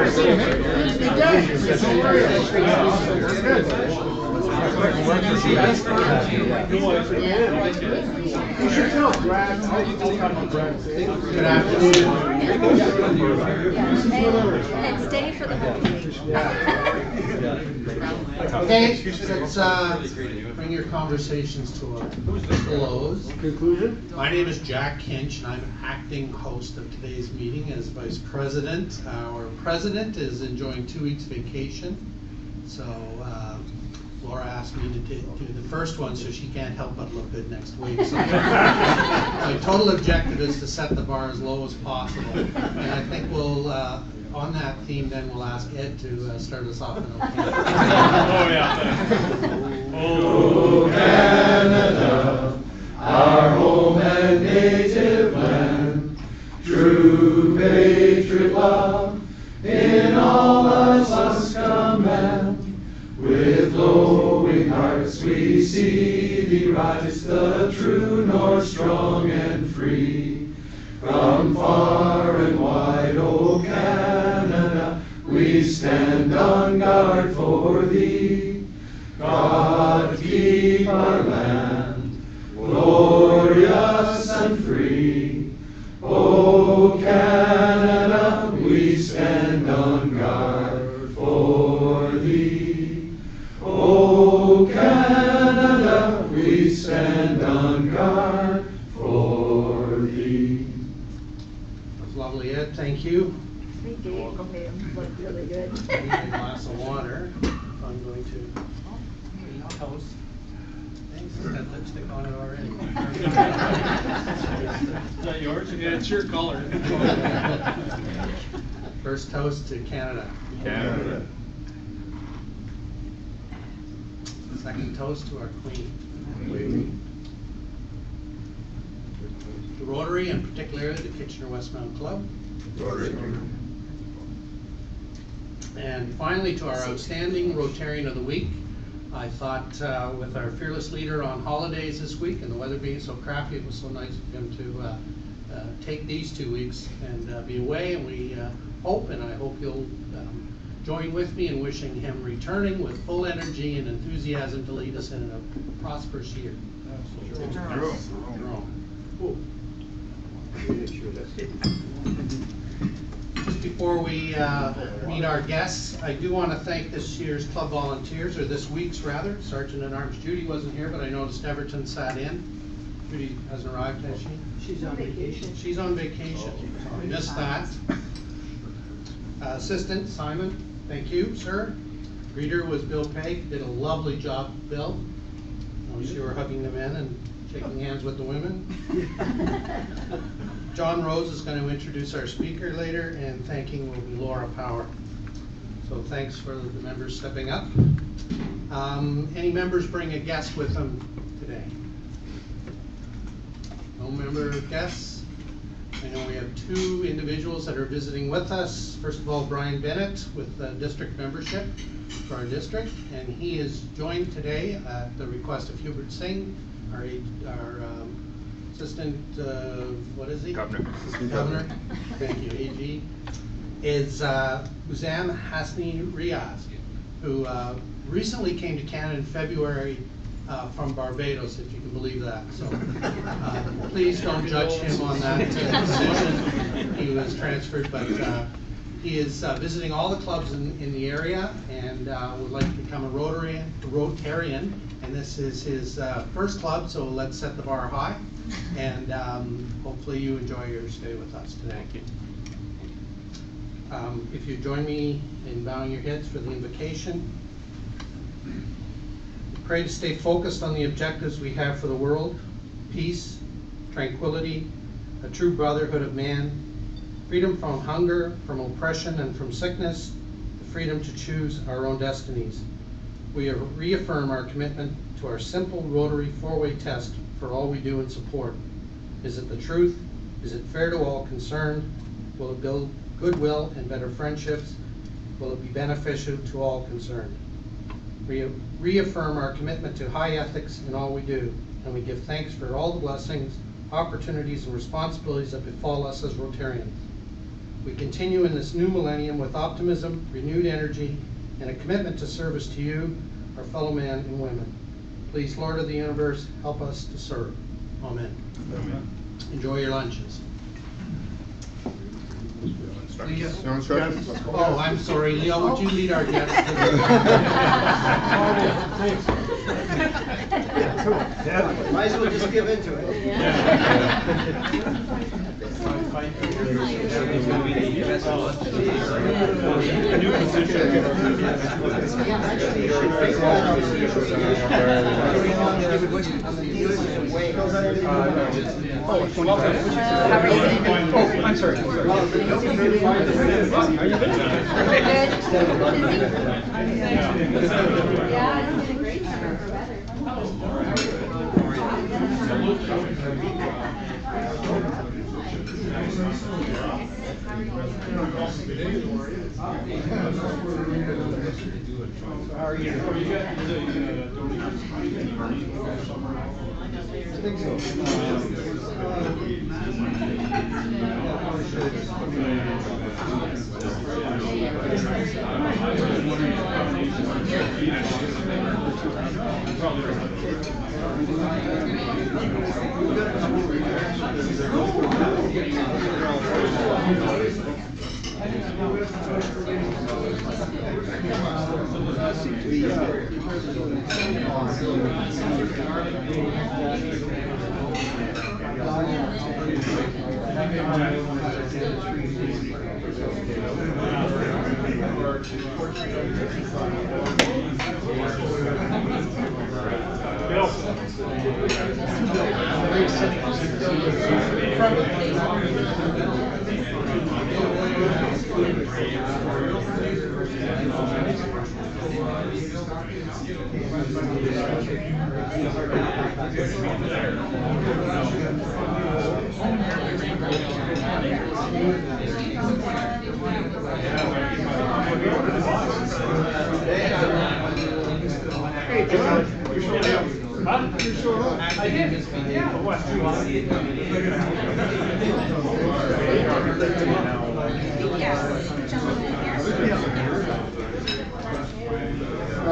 Good afternoon. And stay for the whole meeting. Okay, let's bring your conversations to a close. Conclusion. My name is Jack Kinch, and I'm acting host of today's meeting as vice president. Our president is enjoying 2 weeks vacation, so Laura asked me to do the first one, so she can't help but look good next week. So my total objective is to set the bar as low as possible, and I think we'll. On that theme, then we'll ask Ed to start us off. Oh yeah. Oh Canada, our home and native land, true patriot love in all our sons command. With glowing hearts we see thee rise, the true north, strong and free. From far and wide, O Canada, we stand on guard for thee. God keep our land, glorious and free. O Canada, we stand on guard for thee. O Canada, we stand on guard for thee. Lovely, Ed. Thank you. We did. You're welcome. Look really good. I need a glass of water. I'm going to eat toast. Thanks. It's got lipstick on it already. Is that yours? Yeah, it's your color. First toast to Canada. Canada. Second toast to our Queen. The Rotary, and particularly the Kitchener-Westmount Club. Rotary. And finally, to our outstanding Rotarian of the Week. I thought with our fearless leader on holidays this week and the weather being so crappy, it was so nice of him to take these 2 weeks and be away. And we hope, and I hope you'll join with me in wishing him returning with full energy and enthusiasm to lead us in a prosperous year. Cool. Just before we meet our guests, I do want to thank this year's club volunteers, or this week's rather. Sergeant at Arms Judy wasn't here, but I noticed Everton sat in. Judy hasn't arrived, has she? She's on vacation. She's on vacation. So I missed that. Assistant Simon, thank you, sir. Greeter was Bill Pegg. Did a lovely job, Bill. Notice you were hugging the men and shaking hands with the women. John Rose is going to introduce our speaker later, and thanking will be Laura Power. So thanks for the members stepping up. Any members bring a guest with them today? No member guests? I know we have 2 individuals that are visiting with us. First of all, Brian Bennett with district membership for our district, and he is joined today at the request of Hubert Singh, our assistant, what is he? Governor. Assistant Governor. Thank you, AG. Is Uzan Hasni Riaz, who recently came to Canada in February from Barbados, if you can believe that. So please don't judge him on that decision. He was transferred, but he is visiting all the clubs in the area and would like to become a Rotarian, and this is his first club, so let's set the bar high. And hopefully you enjoy your stay with us today. Thank you. If you join me in bowing your heads for the invocation. Pray to stay focused on the objectives we have for the world: peace, tranquility, a true brotherhood of man, freedom from hunger, from oppression, and from sickness, the freedom to choose our own destinies. We reaffirm our commitment to our simple Rotary 4-way test for all we do and support. Is it the truth? Is it fair to all concerned? Will it build goodwill and better friendships? Will it be beneficial to all concerned? We reaffirm our commitment to high ethics in all we do, and we give thanks for all the blessings, opportunities, and responsibilities that befall us as Rotarians. We continue in this new millennium with optimism, renewed energy, and a commitment to service to you, our fellow men and women. Please, Lord of the universe, help us to serve. Amen. Amen. Enjoy your lunches. Please. No instructions? Oh, I'm sorry, Leo, would you lead our guests? Might as well just give into it. I'm sorry. Yeah, it's been a great summer for weather. How are you? I think so.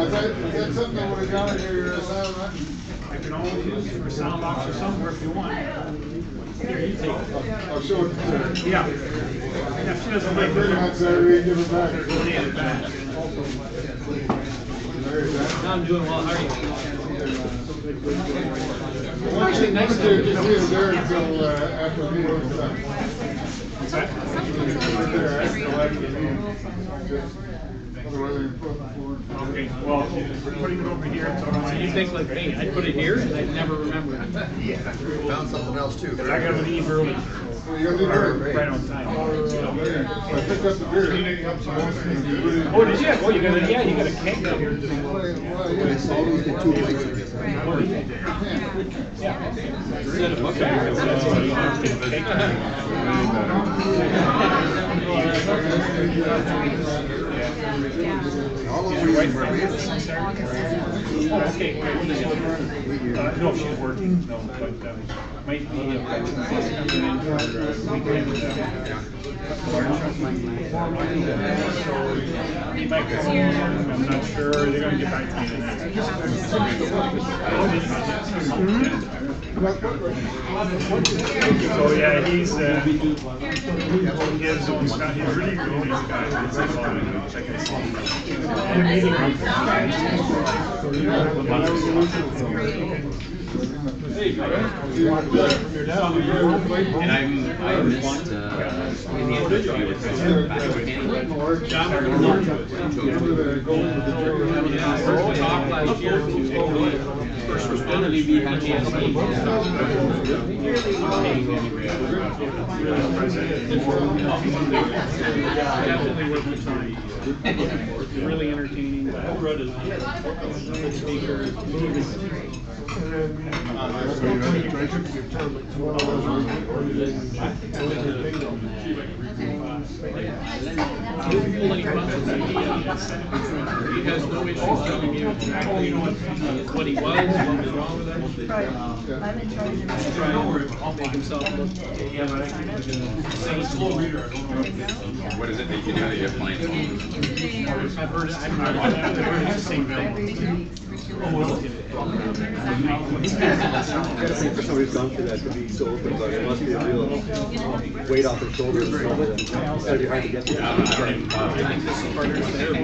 Is that something that would have gone in your sound, huh? I can always use it for sound box or somewhere if you want. Here, you take it. I'll show it to her. Yeah. If she doesn't like Pretty much Saturday, give it back. we'll need it back. I'm doing well. How are you? Actually, next year, just leave it there until after the meeting's done. What's that? Okay, well, we're putting it over here. So you think like me, I'd put it here and I'd never remember it. Yeah, found something else too. Because I got to leave early. So you gotta leave it Right on time. I picked up the beer. Oh, did you? Oh, you got a, yeah, you got a cake out here. Well, yeah. Always get 2 plates of this. All those reasons were real. Oh, okay. No, she's working. No, but might be coming in for weekend. He might come home. I'm not sure. They're going to get back to me tonight. So yeah, he's he has his own stuff. He's really nice guy. He's like, oh, check it And I missed in the interview with talk last year to first responders. We had a chance definitely worth the time. Really entertaining. Good speaker. Pulling buttons, he has no issues telling you exactly what he was, what was wrong with him. I'm in charge of He's trying to make himself look. What is it that you do to get planes? I've heard it's the same thing. For somebody who's gone through that to be so open about it, it must be a real weight off their shoulders. It's gotta be hard to get through. I think this is part of therapy.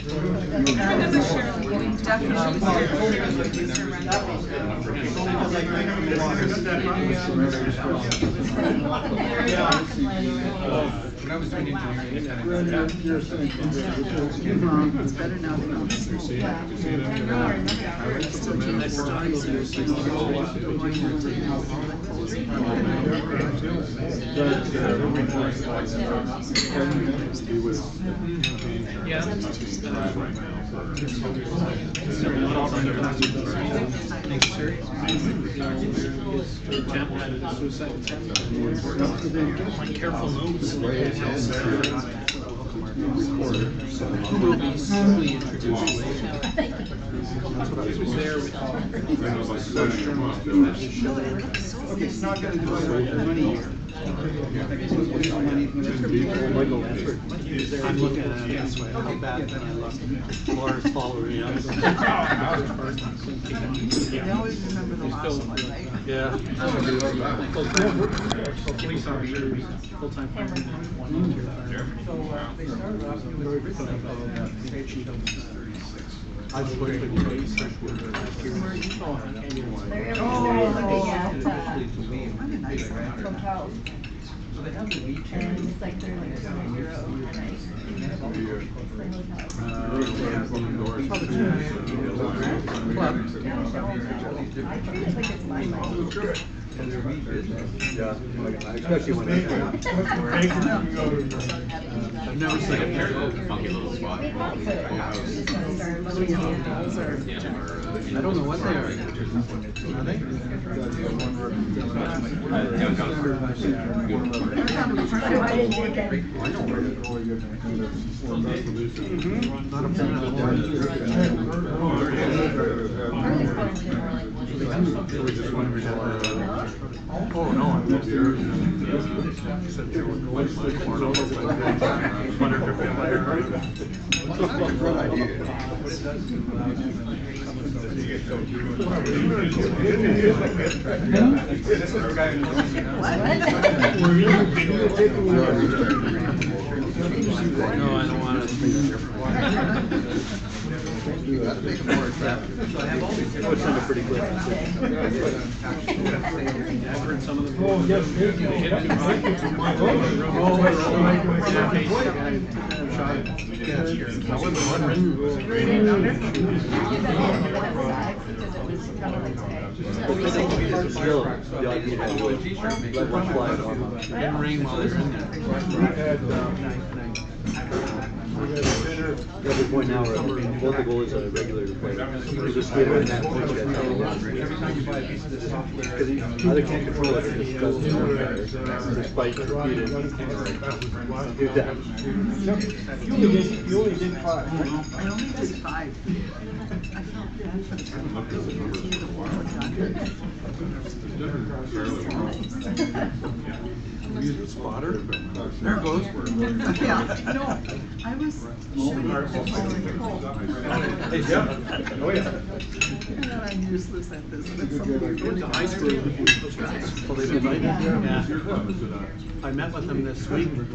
I remember Cheryl going definitely When I was doing engineering, it's better now than careful moves. Who will be simply introduced later. He was there with Okay, it's not gonna do it money here. I'm looking at it this way. How bad can I look? Laura's following me up. They always remember the last one, right? Yeah. police officers, full-time firemen, volunteer firemen. I just worked with police. I'm a nice hotels. And it's like they're like €2 a night. I treat it like it's my money. Yeah, especially when I've never seen a pair of funky little spot. I don't know what they are. Are they? Not a fan of oh no, I'm not there. Said they were going to my corner. Wondered if they might. That's a good idea. No, I don't want to. You gotta make it more attractive. Which one are pretty quick. I've heard some of them. Oh, yes, They hit too high. Still, the idea to let one fly on Didn't rain while they're in there. We had a dinner. the other point now, both the goalies are regular player. There's a skater in that point that either can't control it or just doesn't know it. Despite repeated. Do that. You only did 5. I only did 5. I felt bad for the Spotter? There it goes. Yeah, no, I was shooting at the Oh, yeah. I'm useless at this. High school. Well, they've invited. Yeah. I met with them this week, and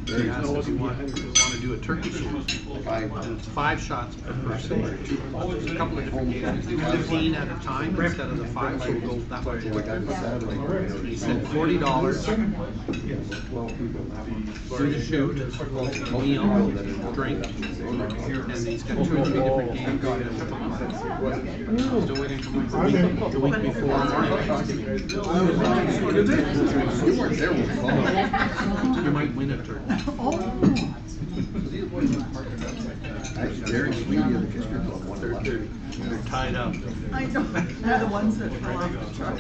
they asked if we want to do a turkey shoot. It's 5 shots per person, a couple of different games. 15 at a time instead of the 5, so we'll go that way. He said $40. Do the shoot, meal, drink, and he's got 2 or 3 different games. Still waiting for my the week before. You weren't there when we followed. You might win a turkey. Oh. Actually, Jerry Sweeney of the History Club wanted to. They're tied up. I know, they're the ones that fell off the truck.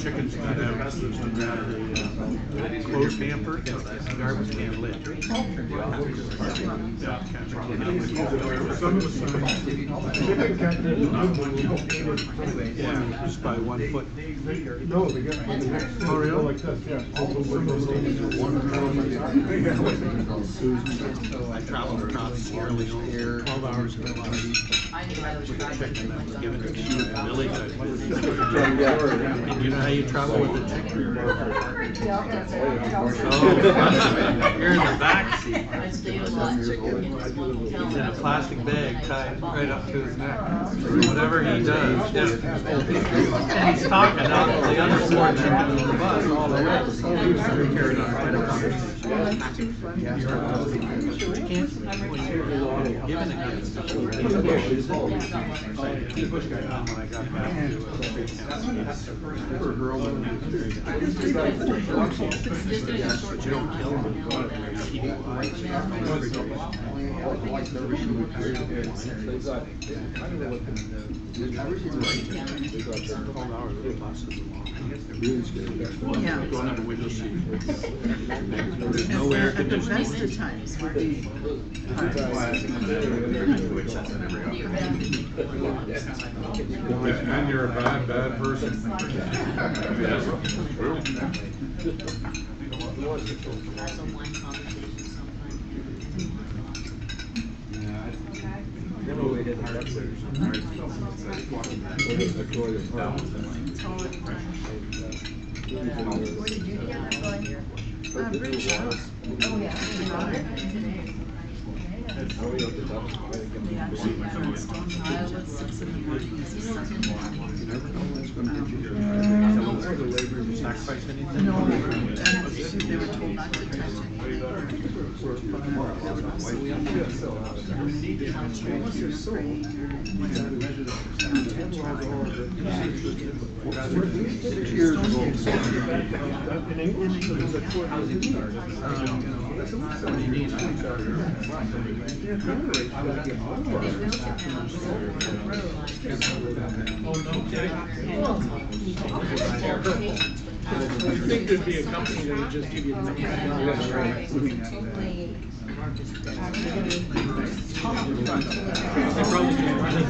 Chickens got out of closed hamper, garbage can lid. Yeah, just by 1 foot. No, they got, Oh, really? like this, yeah. I traveled across Sierra Leone, 12 hours with a chicken that was given to me by a village. And you know how you travel with a chicken? Oh, you're in the back seat. He's in a plastic bag tied right up to his neck. Whatever he does, yeah. And he's talking out the other 4 chickens on the bus all the way. Carried on right up. You can't, when you're given a gift, the bush guy when I got back to you don't kill them, you keep them alive. Yeah. Don't have a window seat. There's At no air the best conditioning. of times, where And you're a bad person. British House. Oh, yeah. Iowa, 6 in the morning is the second one. Sacrifice anything? No, and they were told not to touch it. I think there'd be a company that would just give you the money. They probably can't run it.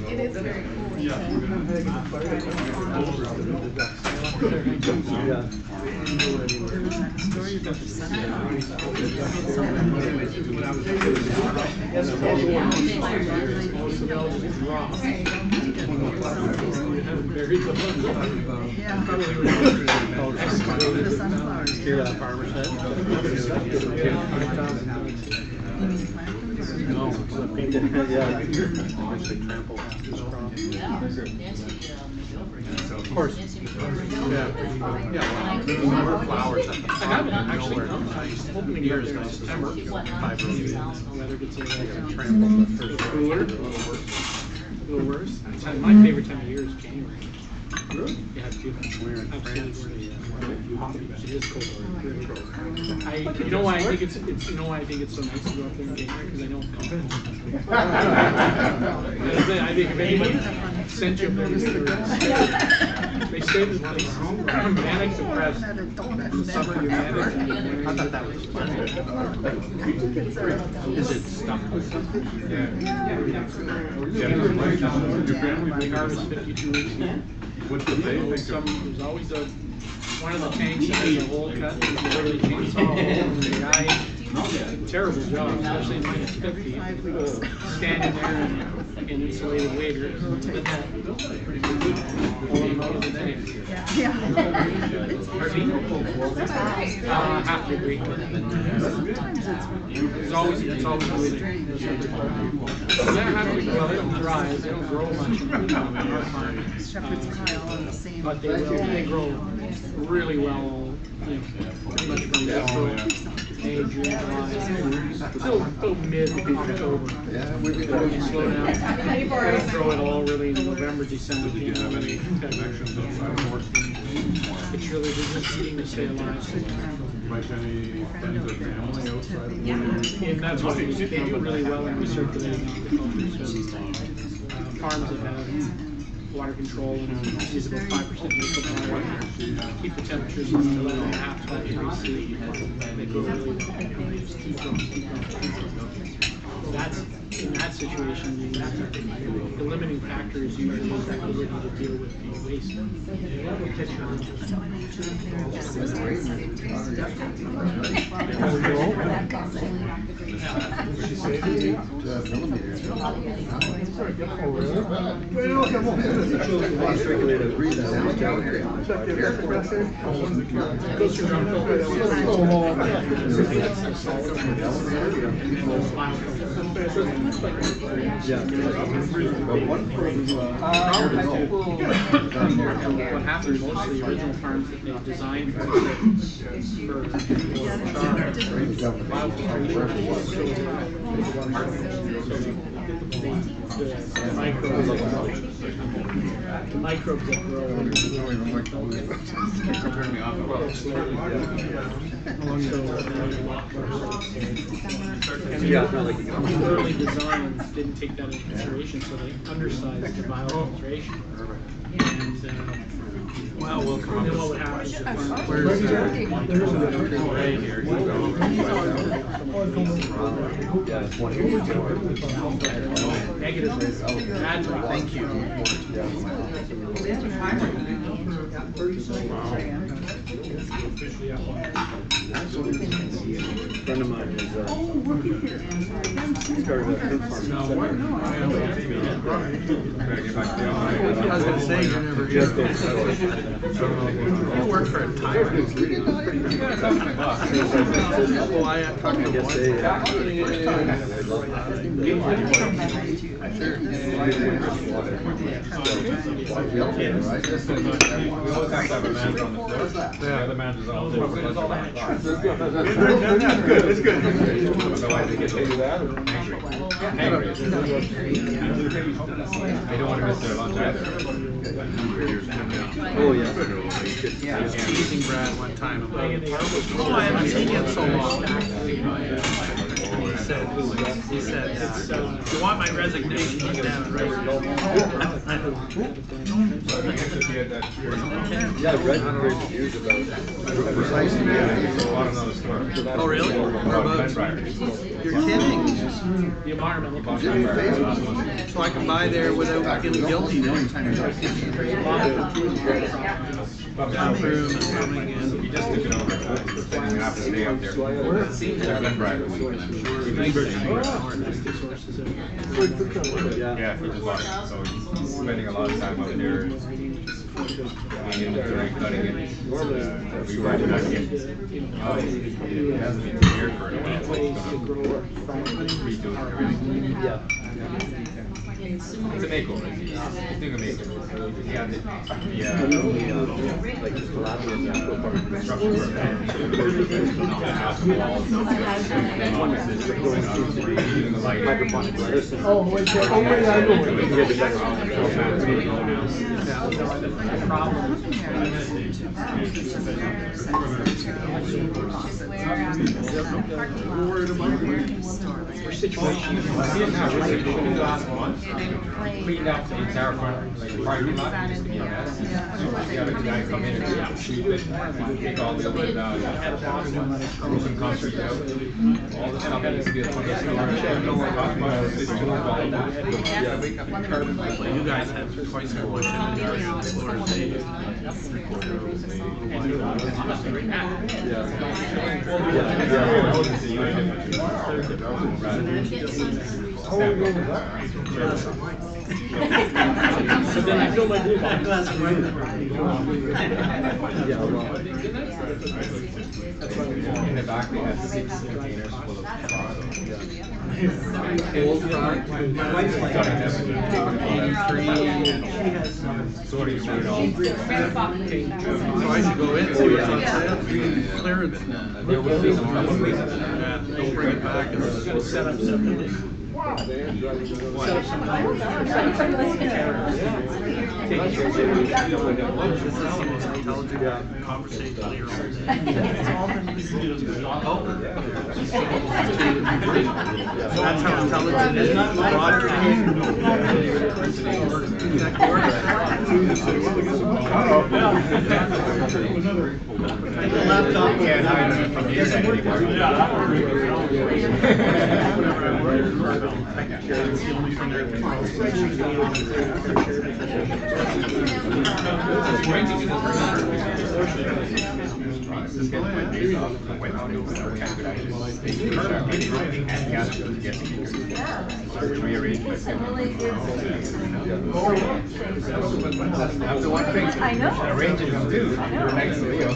It is very cool. Yeah. There was that story about the Hear that farmer said? No, painted, yeah. They trample his crop. Of course. Yeah. More flowers at the I haven't farm. actually. Nowhere I'm nice. hoping to Year get is there in nice to September. work. 5 rows. Weather gets a They little gotta trample the first row. cooler, a little worse. My favorite time of year is January. Yeah, it's beautiful. We're in Absolutely. France. It is cold. You know why I think you know why I think it's so nice to go up there in January? Because I know it's coming. I think if anybody sent you up there, they say that like manic depressed. In the summer you're manic. I thought that was fun. Is it stuffed with something? Yeah. My car was 52 weeks. What do they think? There's always one of the tanks that has a hole cut, and literally chainsaw hole, and the guy, terrible job, especially minus 50, standing there in insulated waders. Yeah. Pardon? Half degree. It's always moving. They're half degree. Well, they don't dry, they don't grow much. Shepherd's pie all in the same. But they grow really well, pretty much from April, May, June, July, till mid-October. Yeah, we've been Then you slow down. They don't grow at all really in November, December. Did you have any connections outside of work? It's really just eating to stay alive. Like any friends or family outside of work? And that's what they do really well in recirculating aquaculture. So, farms that have water control and use about 5% liquid water, keep the temperatures in 11.5 to 12 degrees C. They grow really well. Just keep them. That's in that situation. The limiting factor is usually the ability to deal with the waste. What happened, most of the original farms that they designed for the microbes that grow early designs didn't take that into consideration, so they undersized the biofiltration. And Well, we'll come up then with what would happen is the farm where's right here. negative bad drop. Thank you. Friend of mine is started a hemp farm. I was gonna say, you're never here. You work for a tire. Well, I talked to one. We always have to have a man on the floor. The other man is all over. That's good. Otherwise, they get paid that. They don't want to miss their lunch either. Oh, yeah. I was teasing Brad one time about, oh, I haven't seen you in so long. He said, if you want my resignation, you can have it right. Yeah, I've read great reviews about it. Oh, really? Whereabouts? You're kidding. The environmental cost. So I can buy there without feeling guilty. Bathroom and coming in. He just took it over. So then you have to stay up there. They're been right a week, and I'm sure he makes it. Yeah, he just lost it. So he's spending a lot of time up there. Doing inventory, cutting it, rewriting back in. He hasn't been here for a while, so he's gonna redo it and everything. Yeah. It's a makeover. He's doing a makeover. He had it. Yeah. Like just collaborative Construction work. Doing the lighting. hydroponic lettuce. Oh, wait, I know it. We're situation. Cleaned up the entire front, like the parking lot used to be a mess. You have a guy come in and sweep it, take all the wood down, throw some concrete out, all the stuff that used to be a 20th story. You guys have twice as much inventory on the floor as they do. So then I fill my blue glass of wine. In the back, they had 6 containers full of Old rock. My wife's like sorting through it all. So I should go in, see what's on sale, clearance now. There will be some trouble. Don't bring it back and we'll set up something. This is the most intelligent conversation of your own day. That's how intelligent it is. The laptop can't hide it from the internet That's the only thing I That's the one thing. I know. Arranging them too. You're next to Leo.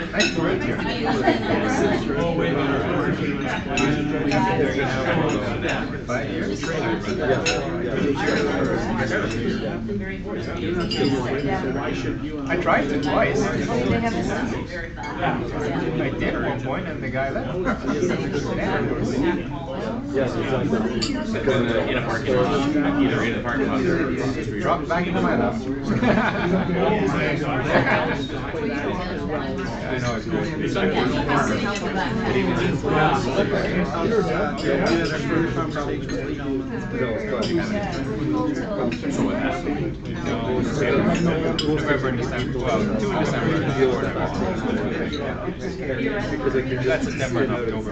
Nice to meet you. Oh, wait a minute. 5 years? I tried to twice. I did at one point and the guy left. Yes, exactly. In a parking lot, either in a parking lot or dropped back into my lap. I know it's good. November, December, well, 2 in December. That's September and October.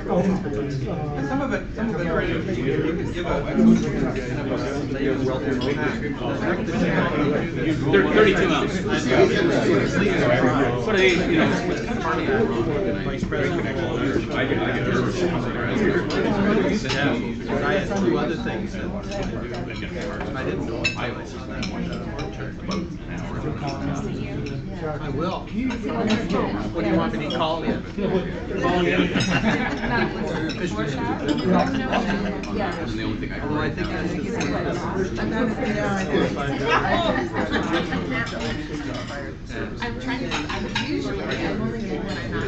Some of it already. You can give out. They're 32 ounces. What are they, you know, vice president. I get nervous. I had 2 other things that I didn't know what pilots was that one. I will. What do you want me to call you? Call you? Although I think that's the I'm trying to, I'm usually, I'm only good when I'm not.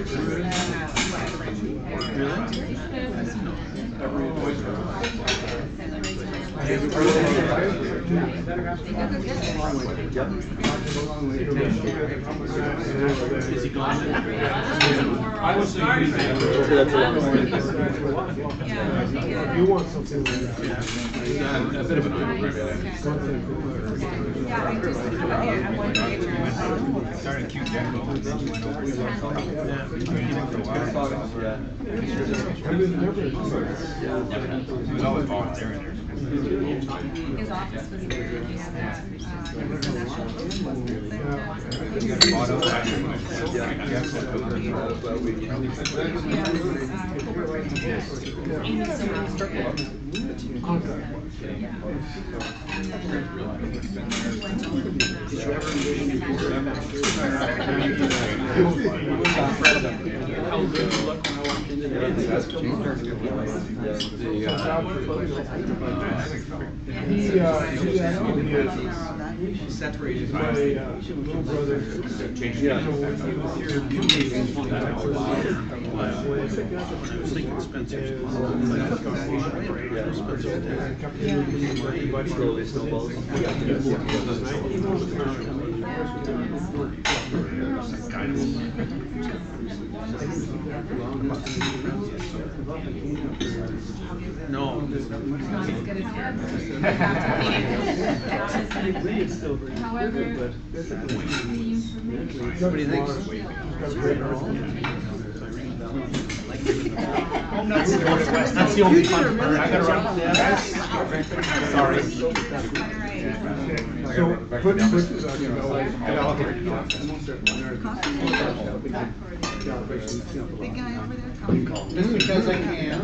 Is he gone? I was thinking You want something like that? A bit of an Started cute Jacko. He was always volunteering there. His office was there. how good you look when I walked into the separated my little brother. Yeah. Slowly snowballs. No. However, Nobody thinks. That's the only fun part. I gotta run. Sorry. big guy over there. Just because I can.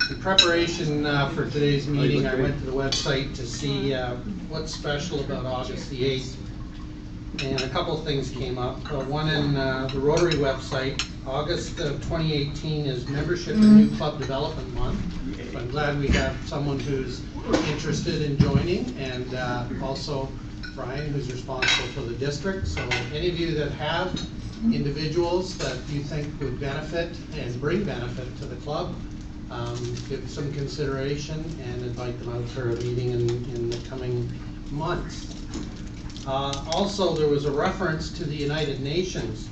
In preparation for today's meeting, I went to the website to see what's special about August the 8th. And a couple of things came up. One in the Rotary website, August of 2018 is Membership and New Club Development Month. So I'm glad we have someone who's interested in joining, and also Brian, who's responsible for the district. So any of you that have individuals that you think would benefit and bring benefit to the club, give some consideration and invite them out for a meeting in the coming months. Also, there was a reference to the United Nations,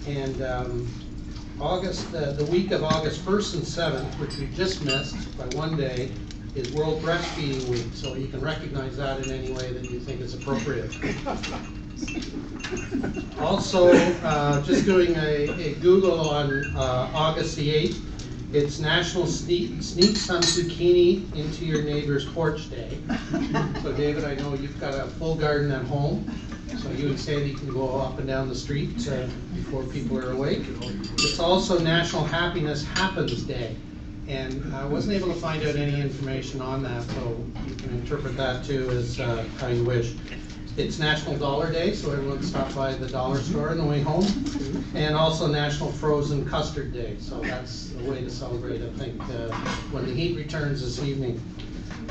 and the week of August 1st and 7th, which we just missed by one day, is World Breastfeeding Week, so you can recognize that in any way that you think is appropriate. Also, just doing a Google on August the 8th, it's National Sneak Some Zucchini Into Your Neighbor's Porch Day. So David, I know you've got a full garden at home, so you and Sandy can go up and down the street before people are awake. It's also National Happiness Happens Day. And I wasn't able to find out any information on that, so you can interpret that too as how you wish. It's National Dollar Day, so everyone stop by the dollar store on the way home. And also National Frozen Custard Day, so that's a way to celebrate, I think, when the heat returns this evening.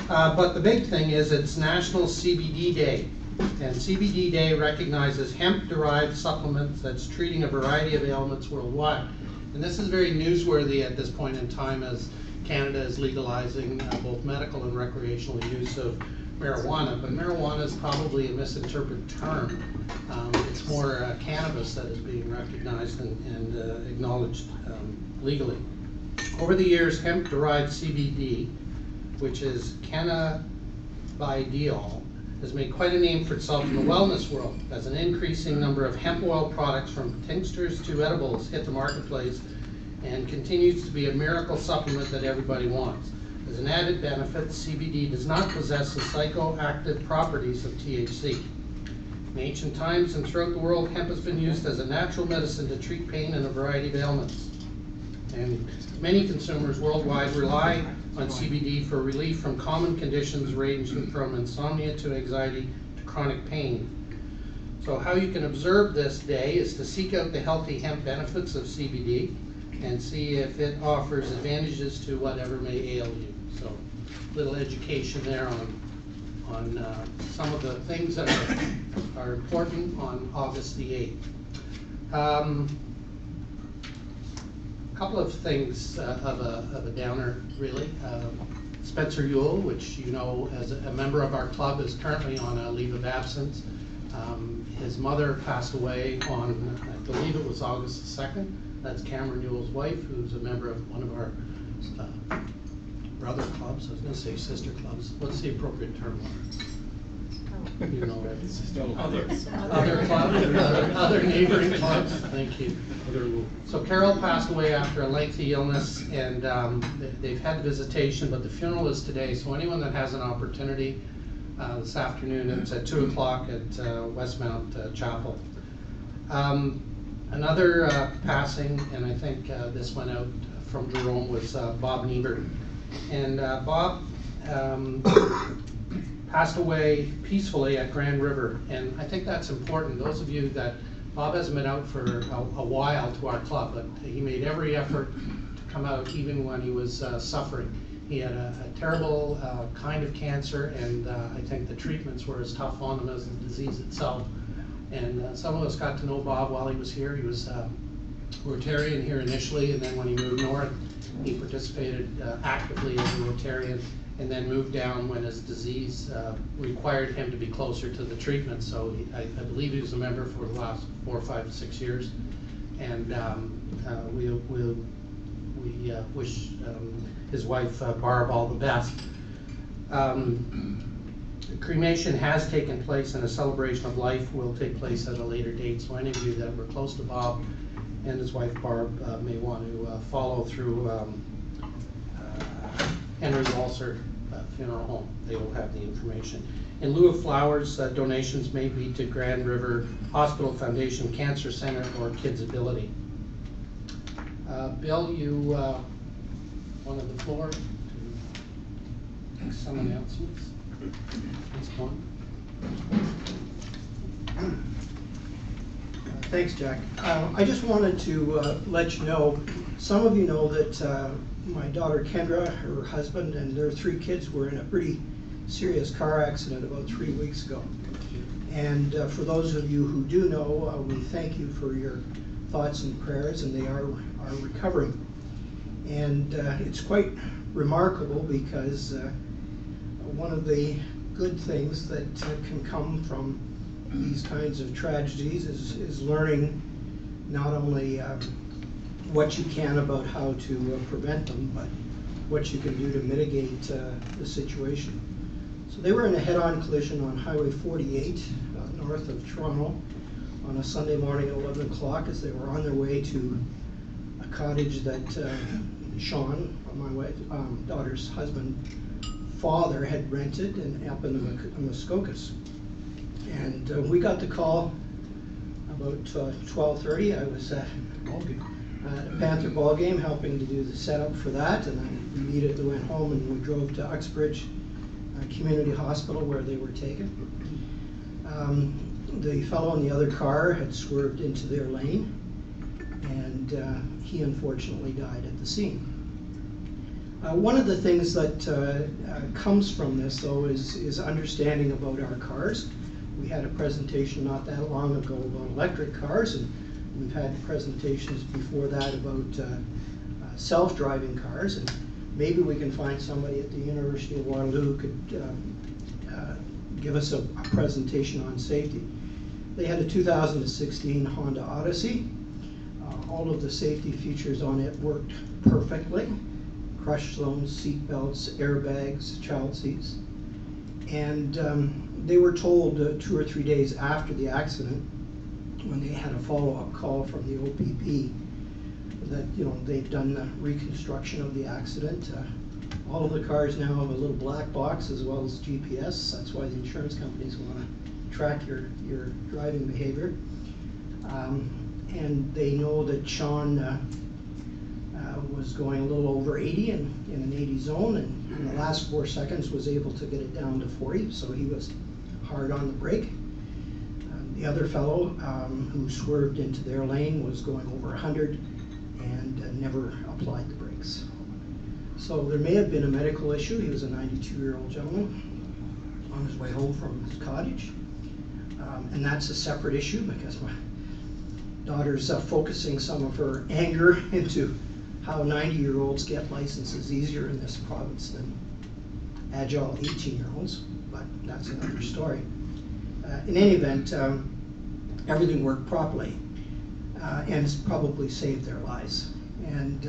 But the big thing is it's National CBD Day. And CBD Day recognizes hemp-derived supplements that's treating a variety of ailments worldwide. And this is very newsworthy at this point in time as Canada is legalizing both medical and recreational use of marijuana, but marijuana is probably a misinterpreted term. It's more cannabis that is being recognized and acknowledged legally. Over the years, hemp-derived CBD, which is cannabidiol, has made quite a name for itself in the wellness world as an increasing number of hemp oil products from tinctures to edibles hit the marketplace and continues to be a miracle supplement that everybody wants. As an added benefit, CBD does not possess the psychoactive properties of THC. In ancient times and throughout the world, hemp has been used as a natural medicine to treat pain and a variety of ailments. And many consumers worldwide rely on CBD for relief from common conditions ranging from insomnia to anxiety to chronic pain. So how you can observe this day is to seek out the healthy hemp benefits of CBD and see if it offers advantages to whatever may ail you. So little education there on some of the things that are important on August the 8th. Couple of things of a downer, really. Spencer Yule, which you know as a member of our club, is currently on a leave of absence. His mother passed away on, I believe it was August the 2nd. That's Cameron Yule's wife, who's a member of one of our brother clubs. I was going to say sister clubs. What's the appropriate term? You know, other clubs, other neighboring clubs. Thank you. So Carol passed away after a lengthy illness, and they've had visitation, but the funeral is today. So anyone that has an opportunity this afternoon, it's at 2 o'clock at Westmount Chapel. Another passing, and I think this went out from Jerome, was Bob Niebert. And Bob passed away peacefully at Grand River, and I think that's important. Those of you that, Bob hasn't been out for a while to our club, but he made every effort to come out even when he was suffering. He had a terrible kind of cancer, and I think the treatments were as tough on him as the disease itself. And some of us got to know Bob while he was here. He was Rotarian here initially, and then when he moved north, He participated actively as a Rotarian, and then moved down when his disease required him to be closer to the treatment. So I believe he was a member for the last 4, 5, 6 years, and we wish his wife Barb all the best. Cremation has taken place, and a celebration of life will take place at a later date. So any of you that were close to Bob and his wife Barb may want to follow through Henry Walser Funeral Home. They will have the information. In lieu of flowers, donations may be to Grand River Hospital Foundation Cancer Center or Kids Ability. Bill, you wanted the floor to make some announcements. Please come on. Thanks, Jack. I just wanted to let you know, some of you know that my daughter Kendra, her husband, and their 3 kids were in a pretty serious car accident about 3 weeks ago. And for those of you who do know, we thank you for your thoughts and prayers, and they are recovering. And it's quite remarkable because one of the good things that can come from these kinds of tragedies is learning not only what you can about how to prevent them, but what you can do to mitigate the situation. So they were in a head-on collision on Highway 48 north of Toronto on a Sunday morning at 11 o'clock as they were on their way to a cottage that Sean, my daughter's husband, father had rented and up in Muskokas. And we got the call about 12:30. I was at a Panther ball game helping to do the setup for that, and I immediately went home and we drove to Uxbridge Community Hospital where they were taken. The fellow in the other car had swerved into their lane, and he unfortunately died at the scene. One of the things that comes from this, though, is understanding about our cars. We had a presentation not that long ago about electric cars, and we've had presentations before that about self-driving cars, and maybe we can find somebody at the University of Waterloo who could give us a presentation on safety. They had a 2016 Honda Odyssey. All of the safety features on it worked perfectly. Crush zones, seat belts, airbags, child seats. And they were told 2 or 3 days after the accident, when they had a follow-up call from the OPP, that they've done the reconstruction of the accident. All of the cars now have a little black box as well as GPS. That's why the insurance companies want to track your driving behavior. And they know that Sean was going a little over 80 in an 80 zone, and in the last 4 seconds was able to get it down to 40, so he was hard on the brake. The other fellow who swerved into their lane was going over 100 and never applied the brakes. So there may have been a medical issue. He was a 92-year-old gentleman on his way home from his cottage. And that's a separate issue because my daughter's focusing some of her anger into how 90-year-olds get licenses easier in this province than agile 18-year-olds, but that's another story. In any event, everything worked properly, and it's probably saved their lives. And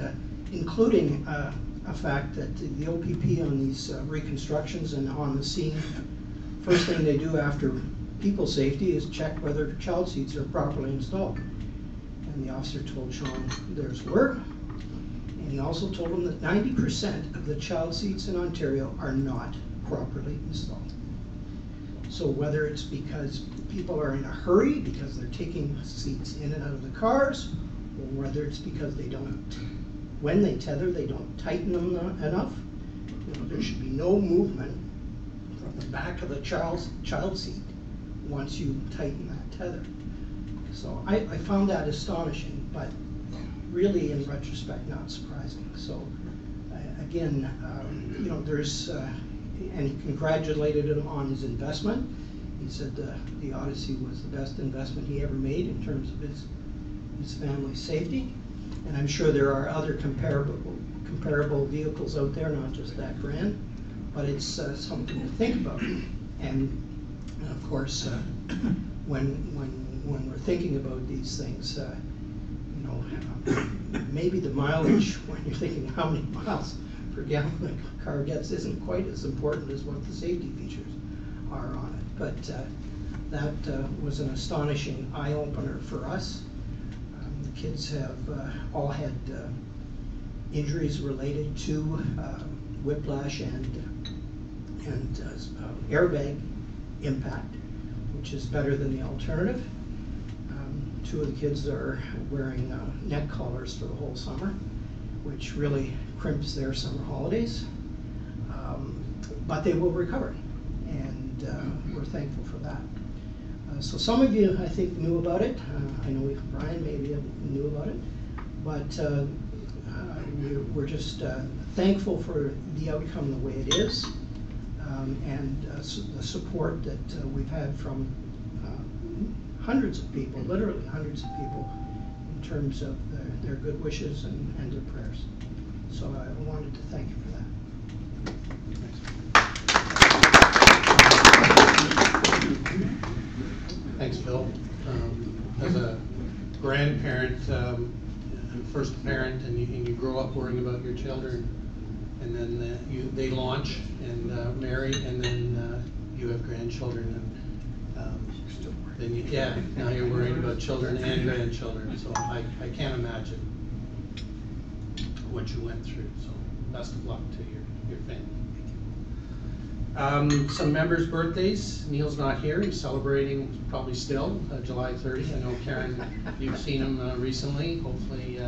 including a fact that the OPP on these reconstructions and on the scene, first thing they do after people safety is check whether child seats are properly installed. And the officer told Sean theirs were, and he also told him that 90% of the child seats in Ontario are not properly installed. So whether it's because people are in a hurry because they're taking seats in and out of the cars, or whether it's because they don't, when they tether, they don't tighten them enough, there should be no movement from the back of the child seat once you tighten that tether. So I found that astonishing, but really in retrospect not surprising. So again, there's and he congratulated him on his investment. He said the Odyssey was the best investment he ever made in terms of his family's safety. And I'm sure there are other comparable comparable vehicles out there, not just that brand, but it's something to think about. And of course, when we're thinking about these things, you know, maybe the mileage, when you're thinking how many miles per gallon a car gets, isn't quite as important as what the safety features are on it. But that was an astonishing eye-opener for us. The kids have all had injuries related to whiplash and airbag impact, which is better than the alternative. Two of the kids are wearing neck collars for the whole summer, which really crimps their summer holidays. But they will recover, and we're thankful for that. So some of you, I think, knew about it. I know Brian maybe knew about it, but we're just thankful for the outcome the way it is, and the support that we've had from hundreds of people, literally hundreds of people, in terms of their good wishes and their prayers. So I wanted to thank you for that. Thanks, Phil. As a grandparent, and first parent, and you grow up worrying about your children, and then they launch and marry, and then you have grandchildren, and then now you're worried about children and grandchildren. So I can't imagine what you went through. So best of luck to your family. Some members' birthdays. Neil's not here. He's celebrating probably still July 30th. I know Karen, you've seen him recently. Hopefully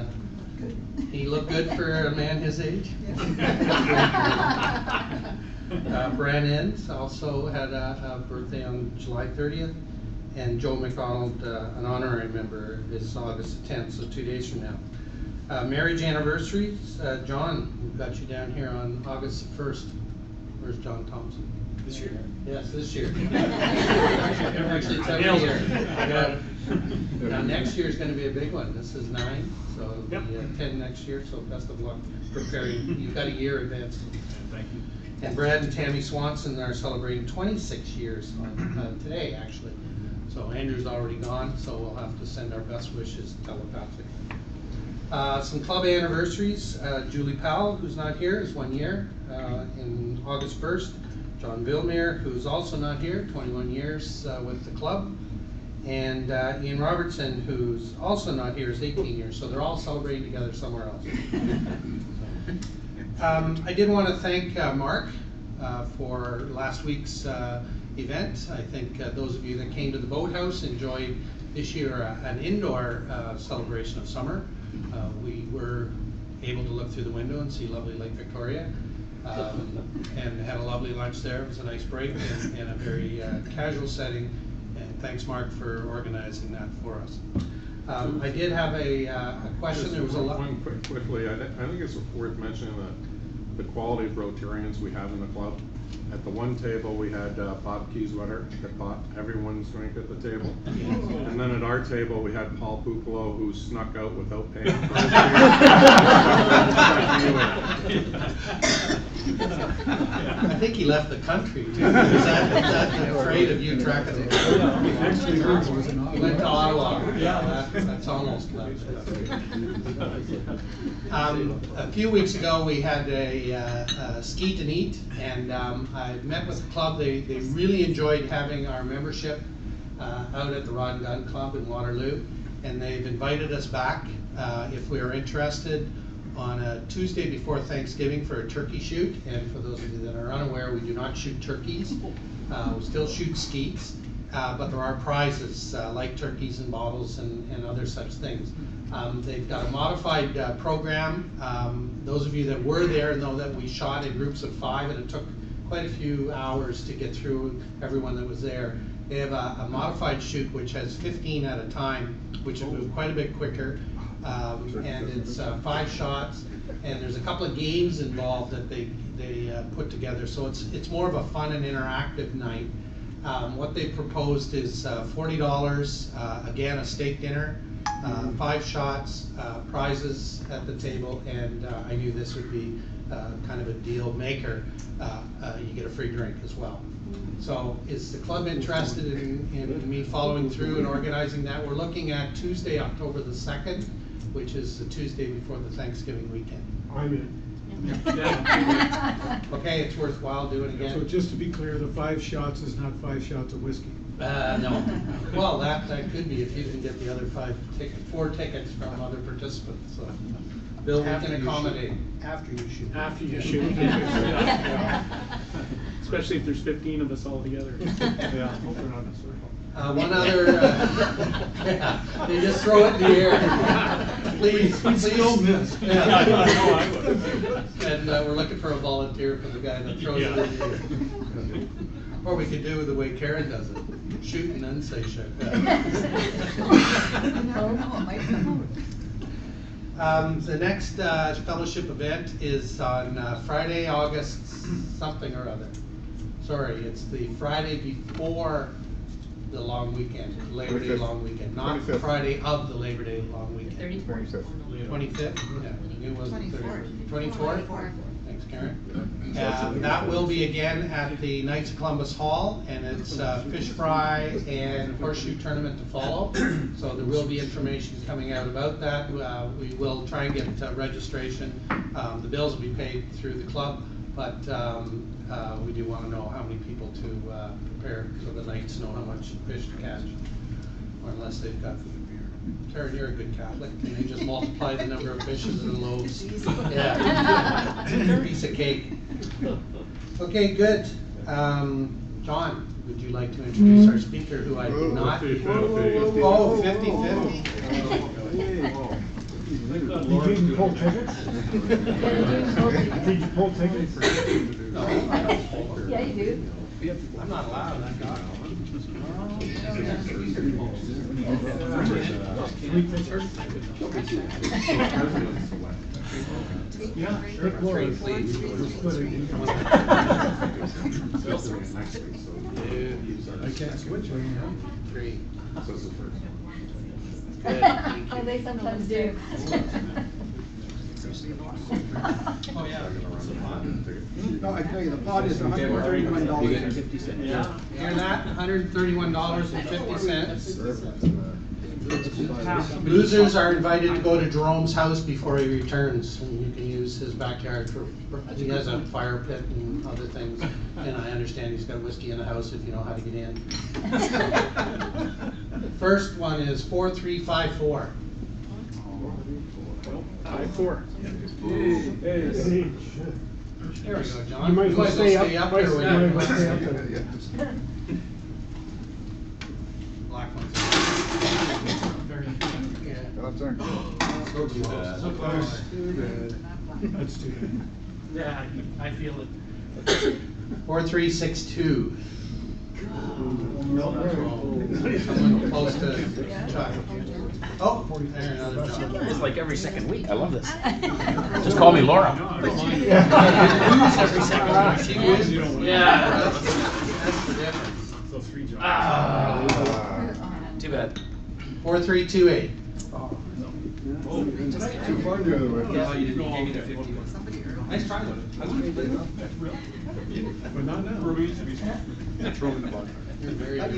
he looked good for a man his age. Bran also had a birthday on July 30th. And Joe McDonald, an honorary member, is August 10th, so 2 days from now. Marriage anniversaries. John, we've got you down here on August 1st. Where's John Thompson? This year? Yes, this year. Actually, it's every year. Yeah. Now, next year is going to be a big one. This is 9, so it'll be 10 next year, so best of luck preparing. You've got a year advanced. Thank you. And Brad and Tammy Swanson are celebrating 26 years on today, actually. So Andrew's already gone, so we'll have to send our best wishes telepathically. Some club anniversaries. Julie Powell, who's not here, is 1 year in August 1st. John Vilmere, who's also not here, 21 years with the club. And Ian Robertson, who's also not here, is 18 years. So they're all celebrating together somewhere else. I did want to thank Mark for last week's event. I think those of you that came to the boathouse enjoyed this year an indoor celebration of summer. We were able to look through the window and see lovely Lake Victoria, and had a lovely lunch there. It was a nice break and a very casual setting. And thanks, Mark, for organizing that for us. I did have a question. There was a lot. Quickly, I think it's worth mentioning the quality of Rotarians we have in the club. At the one table, we had Bob Kieswetter that bought everyone's drink at the table. And then at our table, we had Paul Pupolo, who snuck out without paying for his I think he left the country, too. Is that afraid of you tracking it? Actually, he went to Ottawa. Yeah, that's almost left. A few weeks ago, we had a Skeet and Eat, and I met with the club. They really enjoyed having our membership out at the Rod and Gun Club in Waterloo, and they've invited us back if we are interested on a Tuesday before Thanksgiving for a turkey shoot. And for those of you that are unaware, we do not shoot turkeys. We still shoot skeets, but there are prizes like turkeys and bottles and other such things. They've got a modified program. Those of you that were there know that we shot in groups of 5, and it took quite a few hours to get through everyone that was there. They have a modified shoot which has 15 at a time, which will move quite a bit quicker. And it's 5 shots, and there's a couple of games involved that they put together. So it's more of a fun and interactive night. What they proposed is $40, again, a steak dinner, 5 shots, prizes at the table, and I knew this would be kind of a deal maker. You get a free drink as well. So is the club interested in me following through and organizing that? We're looking at Tuesday, October the 2nd, which is the Tuesday before the Thanksgiving weekend. I'm in. Okay, it's worthwhile doing again. So just to be clear, the 5 shots is not 5 shots of whiskey? No. Well, that could be if you didn't get the other 4 tickets from other participants. So, Bill, we can accommodate. After you shoot. After you shoot. Yeah. Especially if there's 15 of us all together. Yeah, hope they're not in a circle. One other, yeah, they just throw it in the air. Please, please. Yeah. And we're looking for a volunteer for the guy that throws it in the air. Or we could do the way Karen does it, shoot and then say shit. The next fellowship event is on Friday, August something or other. Sorry, it's the Friday before the long weekend, Labor Day long weekend, not 25th. Friday of the Labor Day long weekend. 31st. 25th? Yeah, it wasn't 34th. 24th? 24th. Thanks, Karen. That will be again at the Knights of Columbus Hall, and it's fish fry and horseshoe tournament to follow. So there will be information coming out about that. We will try and get registration. The bills will be paid through the club, but we do want to know how many people to prepare so the Knights know how much fish to catch, or unless they've got. Karen, you're a good Catholic. Can you just multiply the number of fishes and loaves? Yeah. Piece of cake. Okay, good. John, would you like to introduce our speaker, who I did not? 50-50. Oh, 50-50. Did you pull tickets? Did you pull tickets? No, I don't pull. Yeah, you do. I'm not allowed. I got Yeah, sure. I can't switch right now. 3. Oh, they sometimes do. Oh, yeah. No, I tell you, the pot is $131.50. Yeah. Hear that? $131.50. Losers are invited to go to Jerome's house before he returns, and you can use his backyard for, he has a fire pit and other things, and I understand he's got whiskey in the house if you know how to get in. First one is 4354. 5-4. Hey. There we go, John. You might as well stay up. there with you. Black one's. So close. So close. That's too bad. Yeah, I feel it. 4362. Someone close to Chuck. Oh, there, another John. It's like every second week. I love this. Just call me Laura. Every second. She wins. Yeah. That's the difference. So 3 jobs. Too bad. 4328. Too far the other way. Yeah, you didn't give me the 50. Nice try though. But not now. Throw in the bucket. Your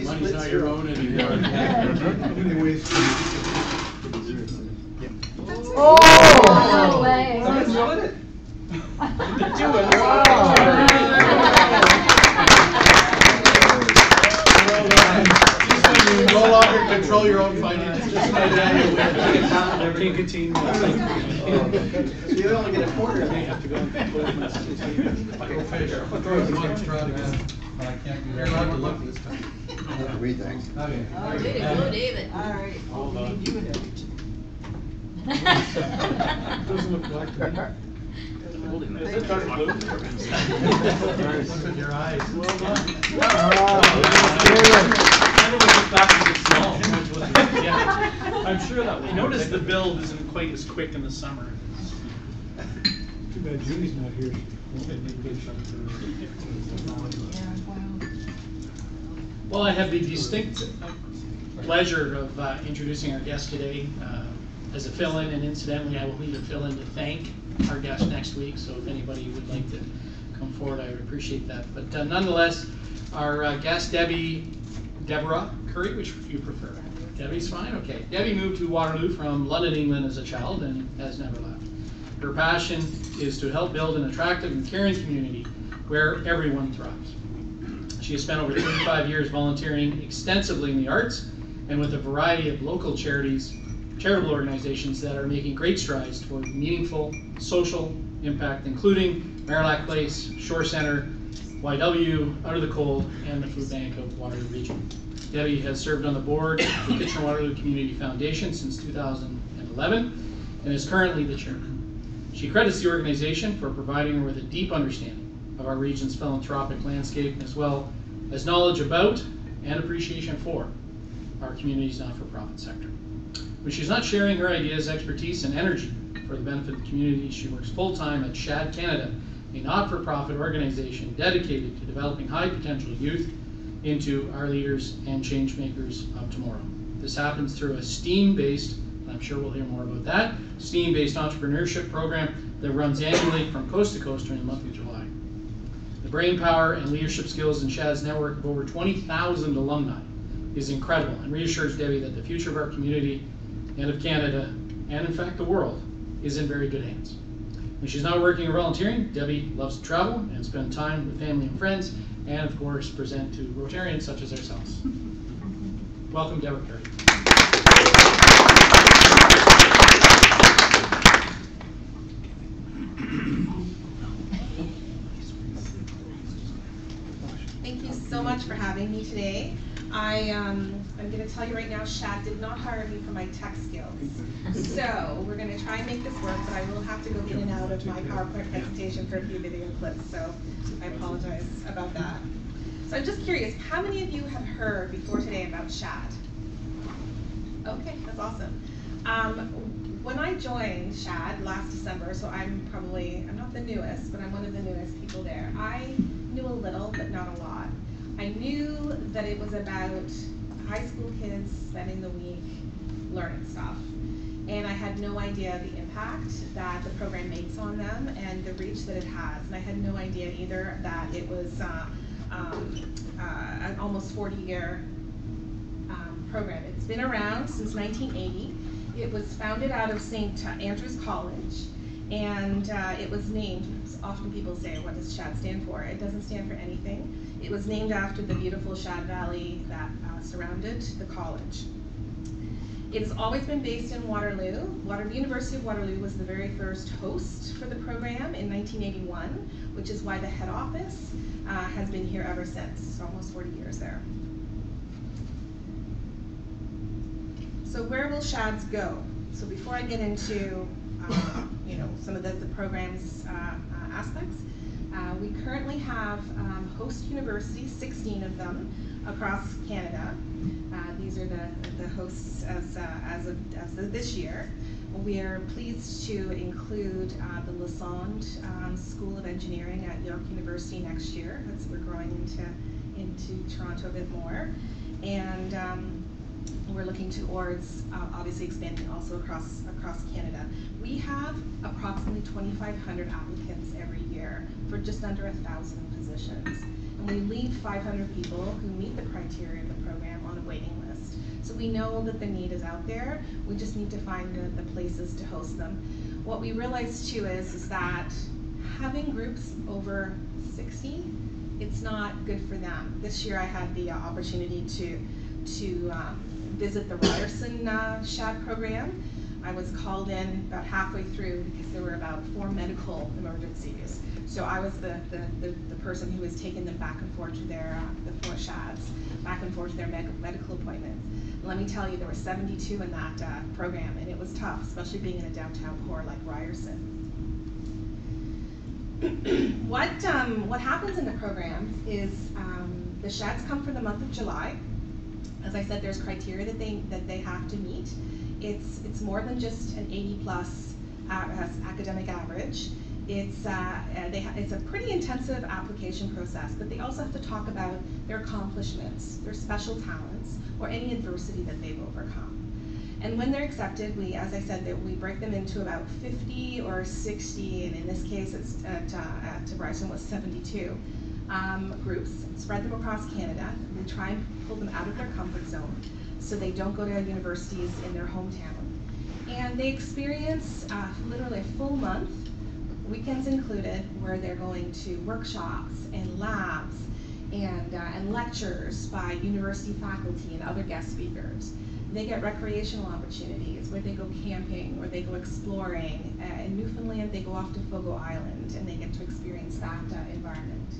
money's not your own anymore. Anyways. Oh, no way. Someone split it. You no longer control your own finances. Can't contain You only get a quarter. They have to go and Go fish. I'll throw as much trout again. But I can't. You're allowed to look this time. We thanks. Okay. Oh, way to go, David. All right. Doesn't look black to me. Look with your eyes. I'm sure that we noticed the build isn't quite as quick in the summer. Too bad Judy's not here. Well, I have the distinct pleasure of introducing our guest today as a fill-in, and incidentally, I will need a fill-in to thank our guest next week, so if anybody would like to come forward, I would appreciate that. But nonetheless, our guest, Debbie Currie, which you prefer? Debbie's fine? Okay. Debbie moved to Waterloo from London, England as a child and has never left. Her passion is to help build an attractive and caring community where everyone thrives. She has spent over 35 years volunteering extensively in the arts and with a variety of local charitable organizations that are making great strides toward meaningful social impact, including Marillac Place, Shore Center, YW, Out of the Cold, and the Food Bank of Waterloo Region. Debbie has served on the board of the Kitchener-Waterloo Community Foundation since 2011 and is currently the chairman. She credits the organization for providing her with a deep understanding of our region's philanthropic landscape, as well as knowledge about and appreciation for our community's not-for-profit sector. When she's not sharing her ideas, expertise, and energy for the benefit of the community, she works full-time at Shad Canada, a not-for-profit organization dedicated to developing high-potential youth into our leaders and change makers of tomorrow. This happens through a STEAM-based, and I'm sure we'll hear more about that, STEAM-based entrepreneurship program that runs annually from coast to coast during the month of July. The brain power and leadership skills in Shad's network of over 20,000 alumni is incredible and reassures Debbie that the future of our community and of Canada, and in fact the world, is in very good hands. When she's not working or volunteering, Debbie loves to travel and spend time with family and friends, and of course present to Rotarians such as ourselves. Welcome, Debbie Currie. Thank you so much for having me today. I'm going to tell you right now, Shad did not hire me for my tech skills. So we're going to try and make this work, but I will have to go in and out of my PowerPoint presentation for a few video clips, so I apologize about that. So I'm just curious, how many of you have heard before today about Shad? Okay, that's awesome. When I joined Shad last December, so I'm not the newest, but I'm one of the newest people there, I knew a little, but not a lot. I knew that it was about high school kids spending the week learning stuff. And I had no idea the impact that the program makes on them and the reach that it has. And I had no idea either that it was an almost 40-year program. It's been around since 1980. It was founded out of St. Andrew's College, and it was named, often people say, what does Shad stand for? It doesn't stand for anything. It was named after the beautiful Shad Valley that surrounded the college. It has always been based in Waterloo. The University of Waterloo was the very first host for the program in 1981, which is why the head office has been here ever since, almost 40 years there. So where will Shads go? So before I get into some of the program's aspects, we currently have host universities, 16 of them, across Canada. These are the hosts as of this year. We are pleased to include the Lassonde School of Engineering at York University next year. We're growing into Toronto a bit more, and we're looking towards obviously expanding also across Canada. We have approximately 2,500 applicants every year for just under 1,000 positions. And we leave 500 people who meet the criteria of the program on a waiting list. So we know that the need is out there. We just need to find the places to host them. What we realized too is that having groups over 60, it's not good for them. This year I had the opportunity to visit the Ryerson Shad program. I was called in about halfway through because there were about 4 medical emergencies. So I was the person who was taking them back and forth to their, the 4 Shads, back and forth to their medical appointments. And let me tell you, there were 72 in that program, and it was tough, especially being in a downtown core like Ryerson. What happens in the program is the Shads come for the month of July. As I said, there's criteria that they have to meet. It's more than just an 80+ academic average. It's a pretty intensive application process, but they also have to talk about their accomplishments accomplishments, their special talents, or any adversity that they've overcome. And when they're accepted, we, as I said, that we break them into about 50 or 60, and in this case, it's at Bryson was 72 groups, spread them across Canada. We try and pull them out of their comfort zone so they don't go to universities in their hometown. And they experience literally a full month, weekends included, where they're going to workshops and labs and lectures by university faculty and other guest speakers. They get recreational opportunities where they go camping, where they go exploring. In Newfoundland, they go off to Fogo Island and they get to experience that environment.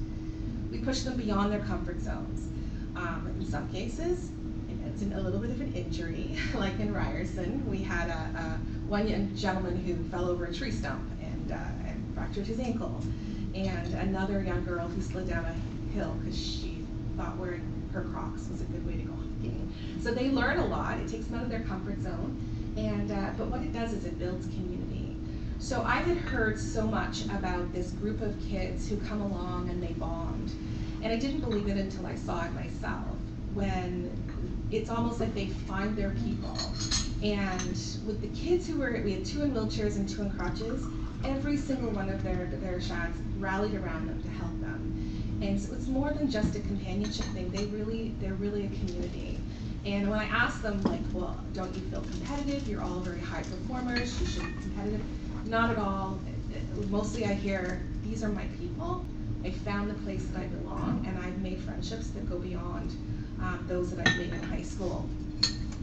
We push them beyond their comfort zones. In some cases, it's a little bit of an injury, like in Ryerson. We had one young gentleman who fell over a tree stump and fractured his ankle, and another young girl who slid down a hill because she thought wearing her Crocs was a good way to go hiking. So they learn a lot. It takes them out of their comfort zone, and but what it does is it builds community. So I had heard so much about this group of kids who come along and they bond, and I didn't believe it until I saw it myself, when it's almost like they find their people. And with the kids who were, we had 2 in wheelchairs and 2 in crutches, every single one of their Shads rallied around them to help them. And so it's more than just a companionship thing. They're really a community. And when I asked them, like, well, don't you feel competitive? You're all very high performers. You should be competitive. Not at all. Mostly I hear, these are my people. I found the place that I belong, and I've made friendships that go beyond those that I've made in high school.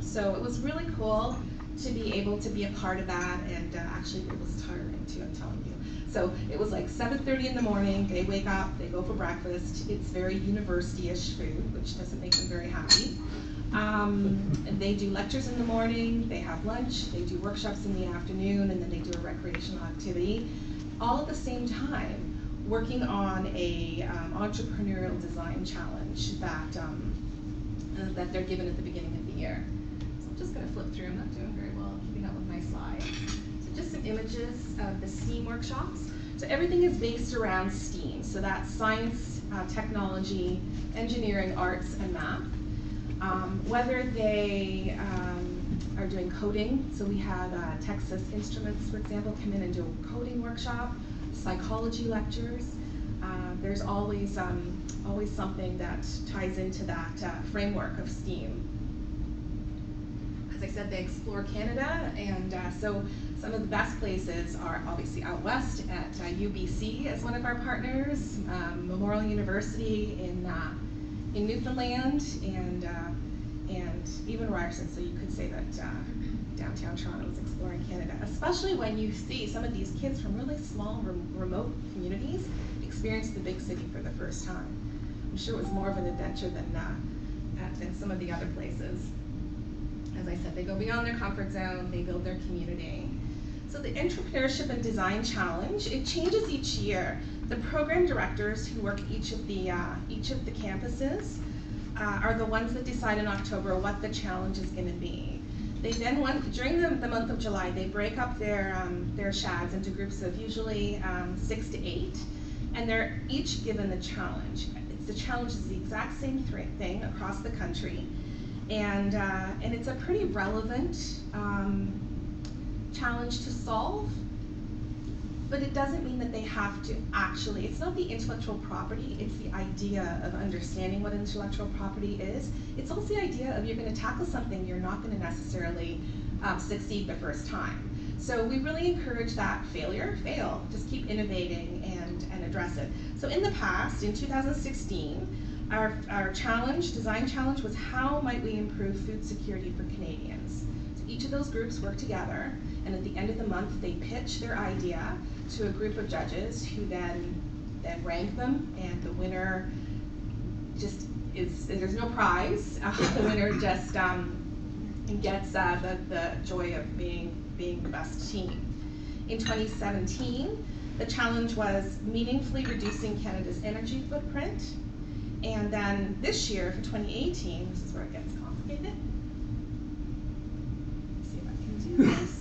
So it was really cool to be able to be a part of that, and actually it was tiring too, I'm telling you. So it was like 7:30 in the morning, they wake up, they go for breakfast. It's very university-ish food, which doesn't make them very happy. And they do lectures in the morning, they have lunch, they do workshops in the afternoon, and then they do a recreational activity, all at the same time, working on a entrepreneurial design challenge that they're given at the beginning of the year. So I'm just going to flip through. I'm not doing very well keeping up with my slides. So just some images of the STEAM workshops. So everything is based around STEAM. So that's science, technology, engineering, arts, and math. Whether they are doing coding, so we had Texas Instruments, for example, come in and do a coding workshop, psychology lectures. There's always something that ties into that framework of STEAM. As I said, they explore Canada, and so some of the best places are obviously out west at UBC as one of our partners, Memorial University in Newfoundland, and even Ryerson. So you could say that downtown Toronto is exploring Canada, especially when you see some of these kids from really small, remote communities experience the big city for the first time. I'm sure it was more of an adventure than some of the other places. As I said, they go beyond their comfort zone, they build their community. So the Entrepreneurship and Design Challenge, it changes each year. The program directors who work each of the campuses are the ones that decide in October what the challenge is going to be. They then during the month of July, they break up their Shads into groups of usually 6 to 8, and they're each given the challenge. The challenge is the exact same thing across the country, and it's a pretty relevant challenge to solve. But it doesn't mean that they have to actually, it's not the intellectual property, it's the idea of understanding what intellectual property is. It's also the idea of you're going to tackle something you're not going to necessarily succeed the first time. So we really encourage that fail, just keep innovating and address it. So in the past, in 2016, our challenge, design challenge, was how might we improve food security for Canadians. So each of those groups work together, and at the end of the month, they pitch their idea to a group of judges who then rank them, and the winner just is, there's no prize. The winner just gets the joy of being the best team. In 2017, the challenge was meaningfully reducing Canada's energy footprint. And then this year, for 2018, this is where it gets complicated. Let's see if I can do this.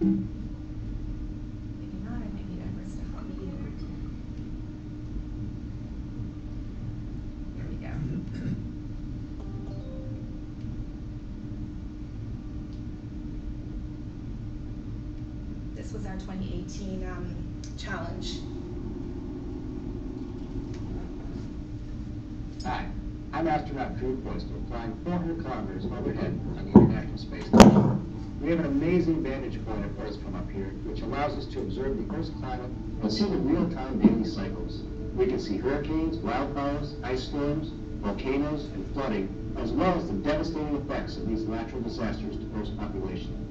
Maybe not, I might need Empress to help me. our 2018 challenge. Hi, I'm astronaut Drew Coastal, flying 400 kilometers overhead on the International Space Station. We have an amazing vantage point of Earth from up here, which allows us to observe the Earth's climate and see the real-time daily cycles. We can see hurricanes, wildfires, ice storms, volcanoes, and flooding, as well as the devastating effects of these natural disasters to Earth's population.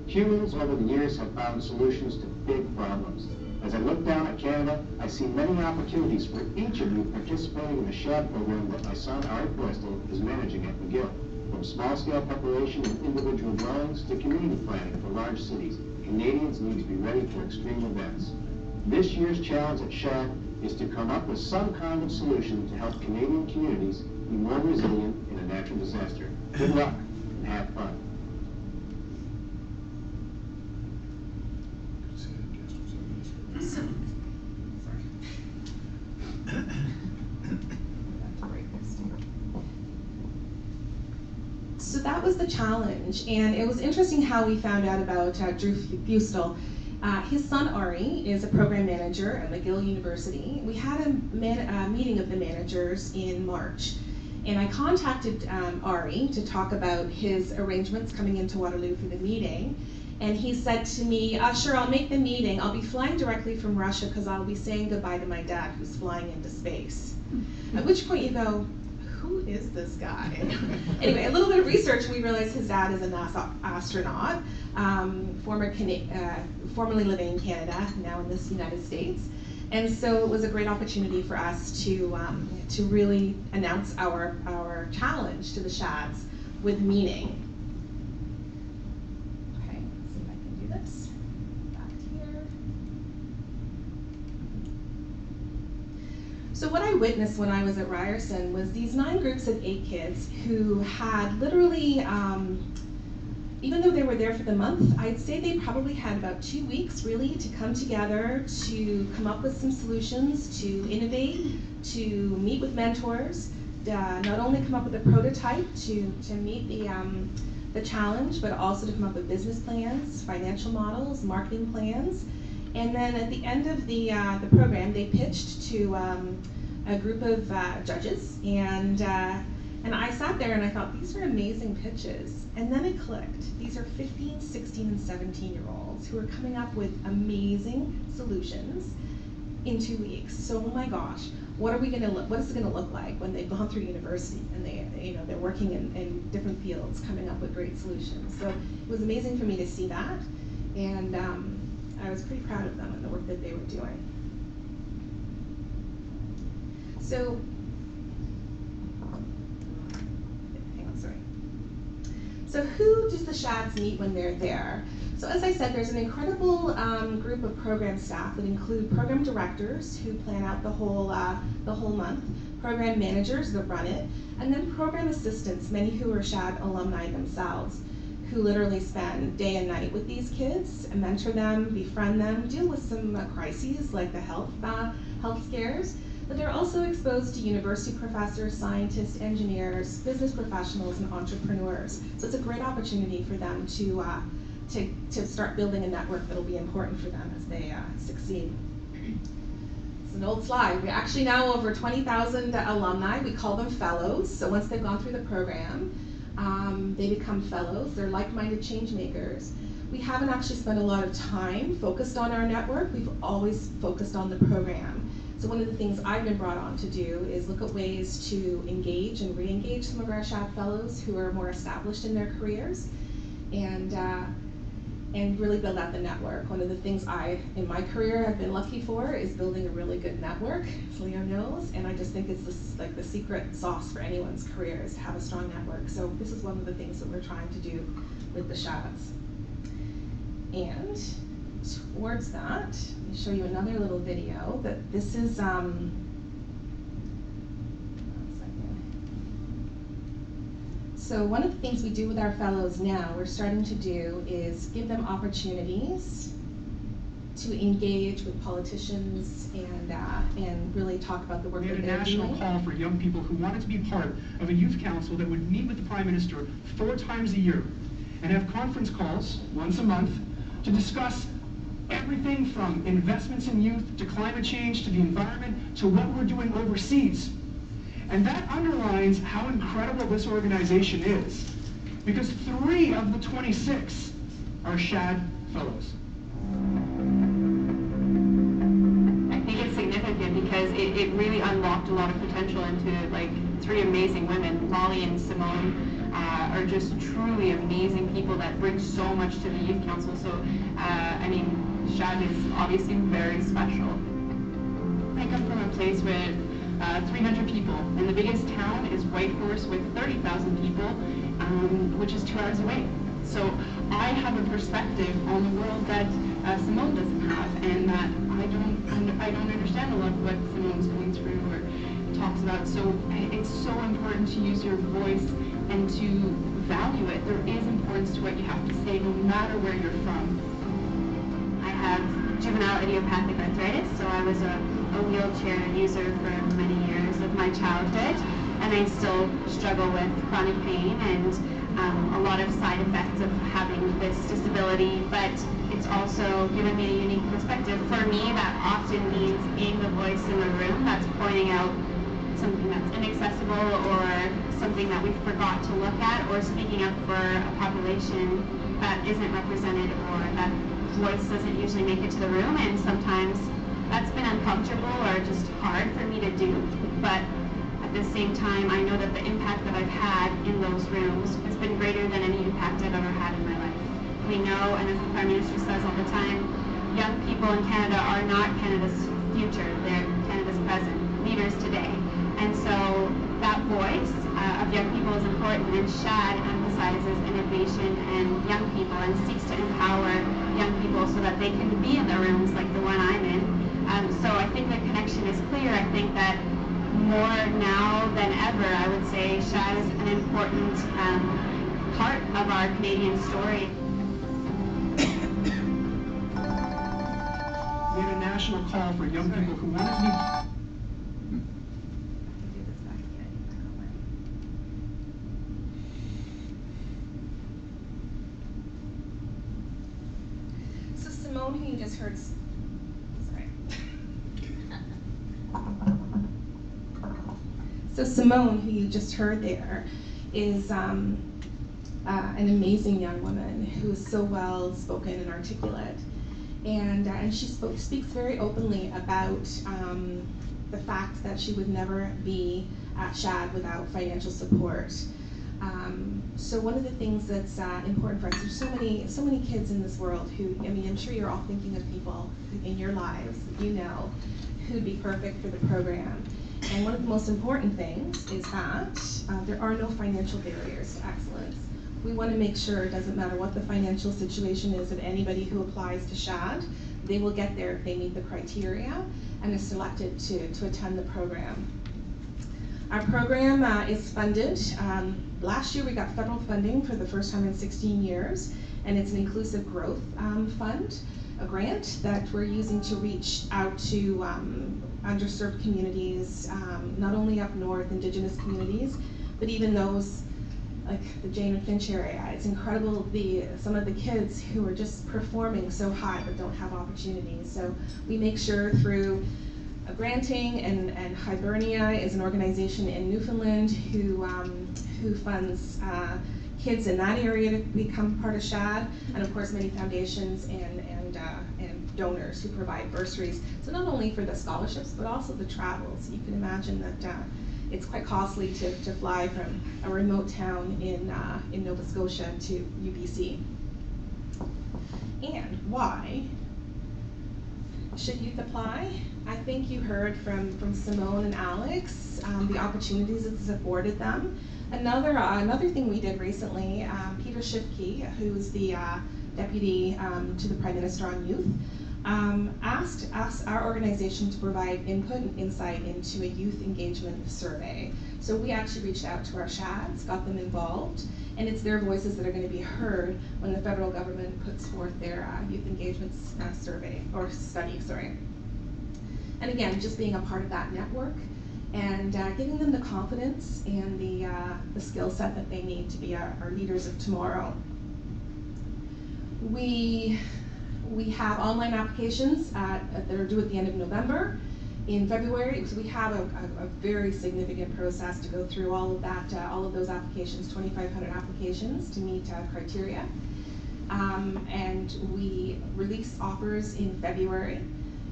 Humans over the years have found solutions to big problems. As I look down at Canada, I see many opportunities for each of you participating in the Shad program that my son, Ari Coastal, is managing at McGill. From small-scale preparation in individual dwellings to community planning for large cities, Canadians need to be ready for extreme events. This year's challenge at Shad is to come up with some kind of solution to help Canadian communities be more resilient in a natural disaster. Good luck and have fun. So that was the challenge, and it was interesting how we found out about Drew Coastal. His son Ari is a program manager at McGill University. We had a meeting of the managers in March, and I contacted Ari to talk about his arrangements coming into Waterloo for the meeting. And he said to me, sure, I'll make the meeting. I'll be flying directly from Russia because I'll be saying goodbye to my dad who's flying into space. At which point you go, who is this guy? Anyway, a little bit of research, we realized his dad is a NASA astronaut, formerly living in Canada, now in the United States. And so it was a great opportunity for us to really announce our challenge to the Shads with meaning. So what I witnessed when I was at Ryerson was these 9 groups of 8 kids who had literally, even though they were there for the month, I'd say they probably had about 2 weeks really to come together, to come up with some solutions, to innovate, to meet with mentors, not only come up with a prototype to meet the challenge, but also to come up with business plans, financial models, marketing plans. And then at the end of the program, they pitched to a group of judges, and I sat there and I thought, these are amazing pitches. And then it clicked. These are 15, 16, and 17-year-olds who are coming up with amazing solutions in 2 weeks. So, oh my gosh, what is it gonna look like when they've gone through university and they're working in different fields, coming up with great solutions. So it was amazing for me to see that, and I was pretty proud of them and the work that they were doing. So, hang on, sorry. So who does the Shads meet when they're there? So as I said, there's an incredible group of program staff that include program directors who plan out the whole month, program managers that run it, and then program assistants, many who are Shad alumni themselves, who literally spend day and night with these kids and mentor them, befriend them, deal with some crises like the health scares, but they're also exposed to university professors, scientists, engineers, business professionals, and entrepreneurs. So it's a great opportunity for them to start building a network that'll be important for them as they succeed. It's an old slide. We actually now over 20,000 alumni. We call them fellows. So once they've gone through the program, they become fellows. They're like-minded change makers. We haven't actually spent a lot of time focused on our network. We've always focused on the program. So one of the things I've been brought on to do is look at ways to engage and re-engage some of our Shad fellows who are more established in their careers, and really build out the network. One of the things I, in my career, have been lucky for is building a really good network, as Leo knows, and I just think it's like the secret sauce for anyone's career is to have a strong network. So this is one of the things that we're trying to do with the Shads. And towards that, let me show you another little video that this is, So one of the things we do with our fellows now, we're starting to do, is give them opportunities to engage with politicians and really talk about the work that they're doing. We had a national call for young people who wanted to be part of a youth council that would meet with the Prime Minister 4 times a year and have conference calls once a month to discuss everything from investments in youth to climate change to the environment to what we're doing overseas. And that underlines how incredible this organization is, because 3 of the 26 are Shad Fellows. I think it's significant because it really unlocked a lot of potential into like 3 amazing women. Molly and Simone are just truly amazing people that bring so much to the Youth Council. So, I mean, Shad is obviously very special. I come from a place with 300 people, and the biggest town is Whitehorse with 30,000 people, which is 2 hours away. So I have a perspective on the world that Simone doesn't have, and that I don't understand a lot of what Simone's going through or talks about. So it's so important to use your voice and to value it. There is importance to what you have to say, no matter where you're from. I have juvenile idiopathic arthritis, so I was a wheelchair user for many years of my childhood, and I still struggle with chronic pain and a lot of side effects of having this disability, but it's also given me a unique perspective. For me, that often means being the voice in the room that's pointing out something that's inaccessible or something that we forgot to look at, or speaking up for a population that isn't represented or that voice doesn't usually make it to the room. And sometimes that's been uncomfortable or just hard for me to do, but at the same time, I know that the impact that I've had in those rooms has been greater than any impact I've ever had in my life. We know, and as the Prime Minister says all the time, young people in Canada are not Canada's future, they're Canada's present, leaders today. And so that voice of young people is important, and Shad emphasizes innovation and young people and seeks to empower young people so that they can be in the rooms like the one I'm in. So I think the connection is clear. I think that more now than ever, I would say Shad is an important part of our Canadian story. We had a national call for young people who wanted to be... So Simone, who you just heard, So Simone, who you just heard there, is an amazing young woman who is so well spoken and articulate, and she speaks very openly about the fact that she would never be at Shad without financial support. So one of the things that's important for us, there's so many kids in this world who, I mean, I'm sure you're all thinking of people in your lives that you know who'd be perfect for the program. And one of the most important things is that there are no financial barriers to excellence. We want to make sure it doesn't matter what the financial situation is of anybody who applies to Shad, they will get there if they meet the criteria and is selected to attend the program. Our program is funded. Last year we got federal funding for the first time in 16 years, and it's an inclusive growth fund, a grant that we're using to reach out to underserved communities, not only up north, Indigenous communities, but even those like the Jane and Finch area. It's incredible some of the kids who are just performing so high but don't have opportunities. So we make sure through granting, and Hibernia is an organization in Newfoundland who funds kids in that area to become part of Shad, and of course many foundations and donors who provide bursaries. So not only for the scholarships, but also the travels. You can imagine that it's quite costly to fly from a remote town in Nova Scotia to UBC. And why should youth apply? I think you heard from Simone and Alex the opportunities it's afforded them. Another thing we did recently, Peter Schiffke, who's the Deputy to the Prime Minister on Youth, asked us, our organization, to provide input and insight into a youth engagement survey. So we actually reached out to our Shads, got them involved, and it's their voices that are going to be heard when the federal government puts forth their youth engagement survey, or study, sorry. And again, just being a part of that network and giving them the confidence and the skill set that they need to be our leaders of tomorrow. We We have online applications that are due at the end of November. In February, so we have a very significant process to go through all of that, all of those applications, 2,500 applications to meet criteria. And we release offers in February.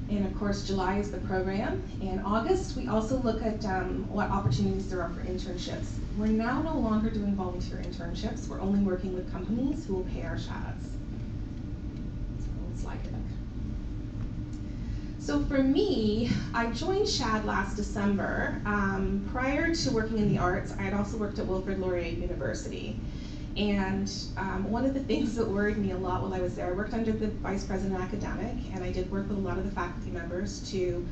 And of course, July is the program. In August, we also look at what opportunities there are for internships. We're now no longer doing volunteer internships. We're only working with companies who will pay our Shads. So slide it back. So for me, I joined Shad last December. Prior to working in the arts, I had also worked at Wilfrid Laurier University. And one of the things that worried me a lot while I was there, I worked under the Vice President Academic, and I did work with a lot of the faculty members to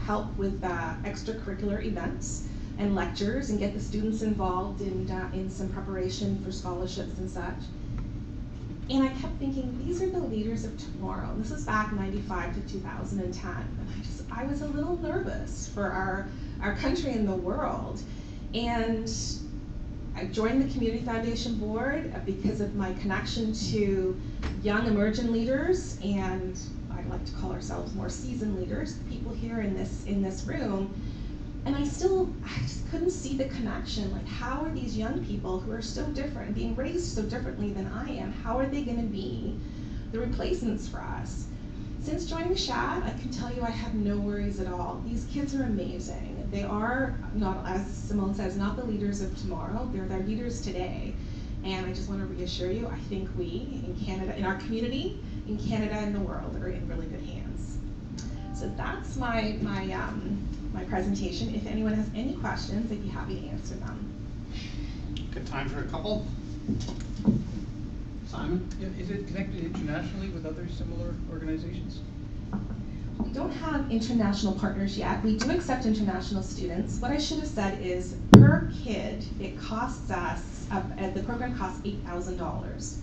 help with extracurricular events and lectures and get the students involved in some preparation for scholarships and such. And I kept thinking, these are the leaders of tomorrow. This is back 95 to 2010. And I was a little nervous for our country and the world. And I joined the Community Foundation Board because of my connection to young emerging leaders, and I'd like to call ourselves more seasoned leaders, people here in this room. And I just couldn't see the connection. Like, how are these young people who are so different, being raised so differently than I am, how are they going to be the replacements for us? Since joining Shad, I can tell you I have no worries at all. These kids are amazing. They are not, as Simone says, not the leaders of tomorrow. They're their leaders today. And I just want to reassure you, I think we in Canada, in our community, in Canada and the world, are in really good hands. So that's my presentation. If anyone has any questions, I'd be happy to answer them. Good time for a couple. Simon? Yeah, is it connected internationally with other similar organizations? We don't have international partners yet. We do accept international students. What I should have said is, per kid, it costs us, the program costs $8,000.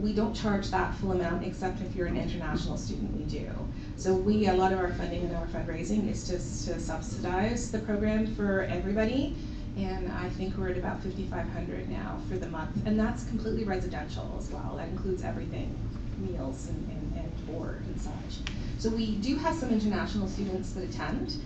We don't charge that full amount, except if you're an international student, we do. So a lot of our funding and our fundraising is just to subsidize the program for everybody. And I think we're at about $5,500 now for the month. And that's completely residential as well. That includes everything, meals and board and such. So we do have some international students that attend.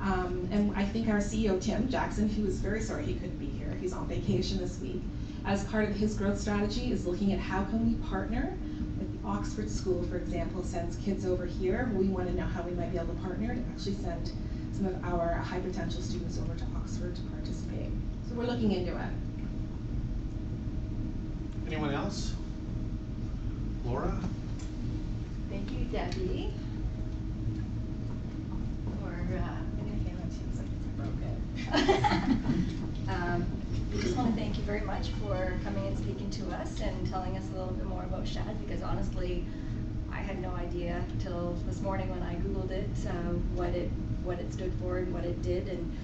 And I think our CEO, Tim Jackson, he was very sorry he couldn't be here. He's on vacation this week. As part of his growth strategy is looking at how can we partner with the Oxford School, for example, sends kids over here. We want to know how we might be able to partner to actually send some of our high potential students over to Oxford to participate. So we're looking into it. Anyone else? Laura? Thank you, Debbie, for, I'm going to hand that to you so it's broken. We just want to thank you very much for coming and speaking to us and telling us a little bit more about Shad, because honestly, I had no idea until this morning when I Googled it, what it stood for and what it did. And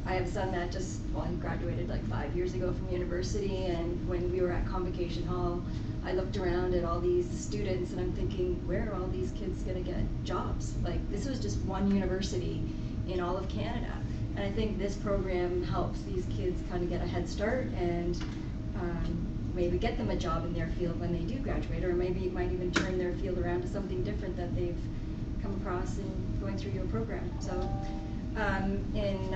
I have a son that he graduated like 5 years ago from university, and when we were at Convocation Hall, I looked around at all these students and I'm thinking, where are all these kids gonna get jobs? Like, this was just one university in all of Canada. And I think this program helps these kids kind of get a head start and maybe get them a job in their field when they do graduate, or maybe it might even turn their field around to something different that they've come across in going through your program. So in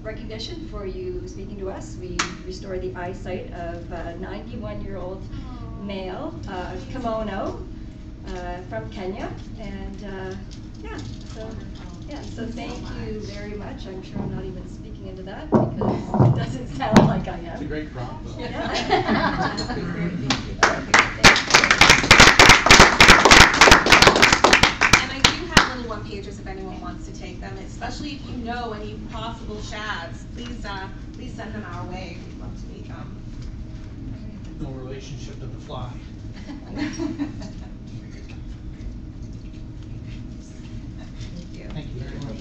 recognition for you speaking to us, we restore the eyesight of a 91-year-old male, kimono, from Kenya. And so thank you very much. I'm sure I'm not even speaking into that because it doesn't sound like I am. It's a great prompt. Yeah. And I do have little one-pagers if anyone wants to take them, especially if you know any possible Shads. Please send them our way. We'd love to meet them. No relationship to the fly. Thank you very much.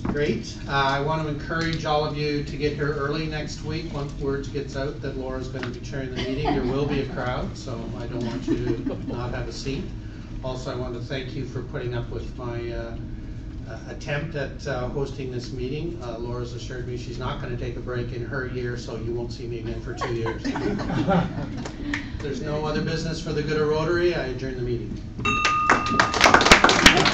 Great. I want to encourage all of you to get here early next week. Once word gets out that Laura's going to be chairing the meeting, there will be a crowd, so I don't want you to not have a seat. Also, I want to thank you for putting up with my attempt at hosting this meeting. Laura's assured me she's not going to take a break in her year, so you won't see me again for 2 years. If there's no other business for the good of Rotary, I adjourn the meeting.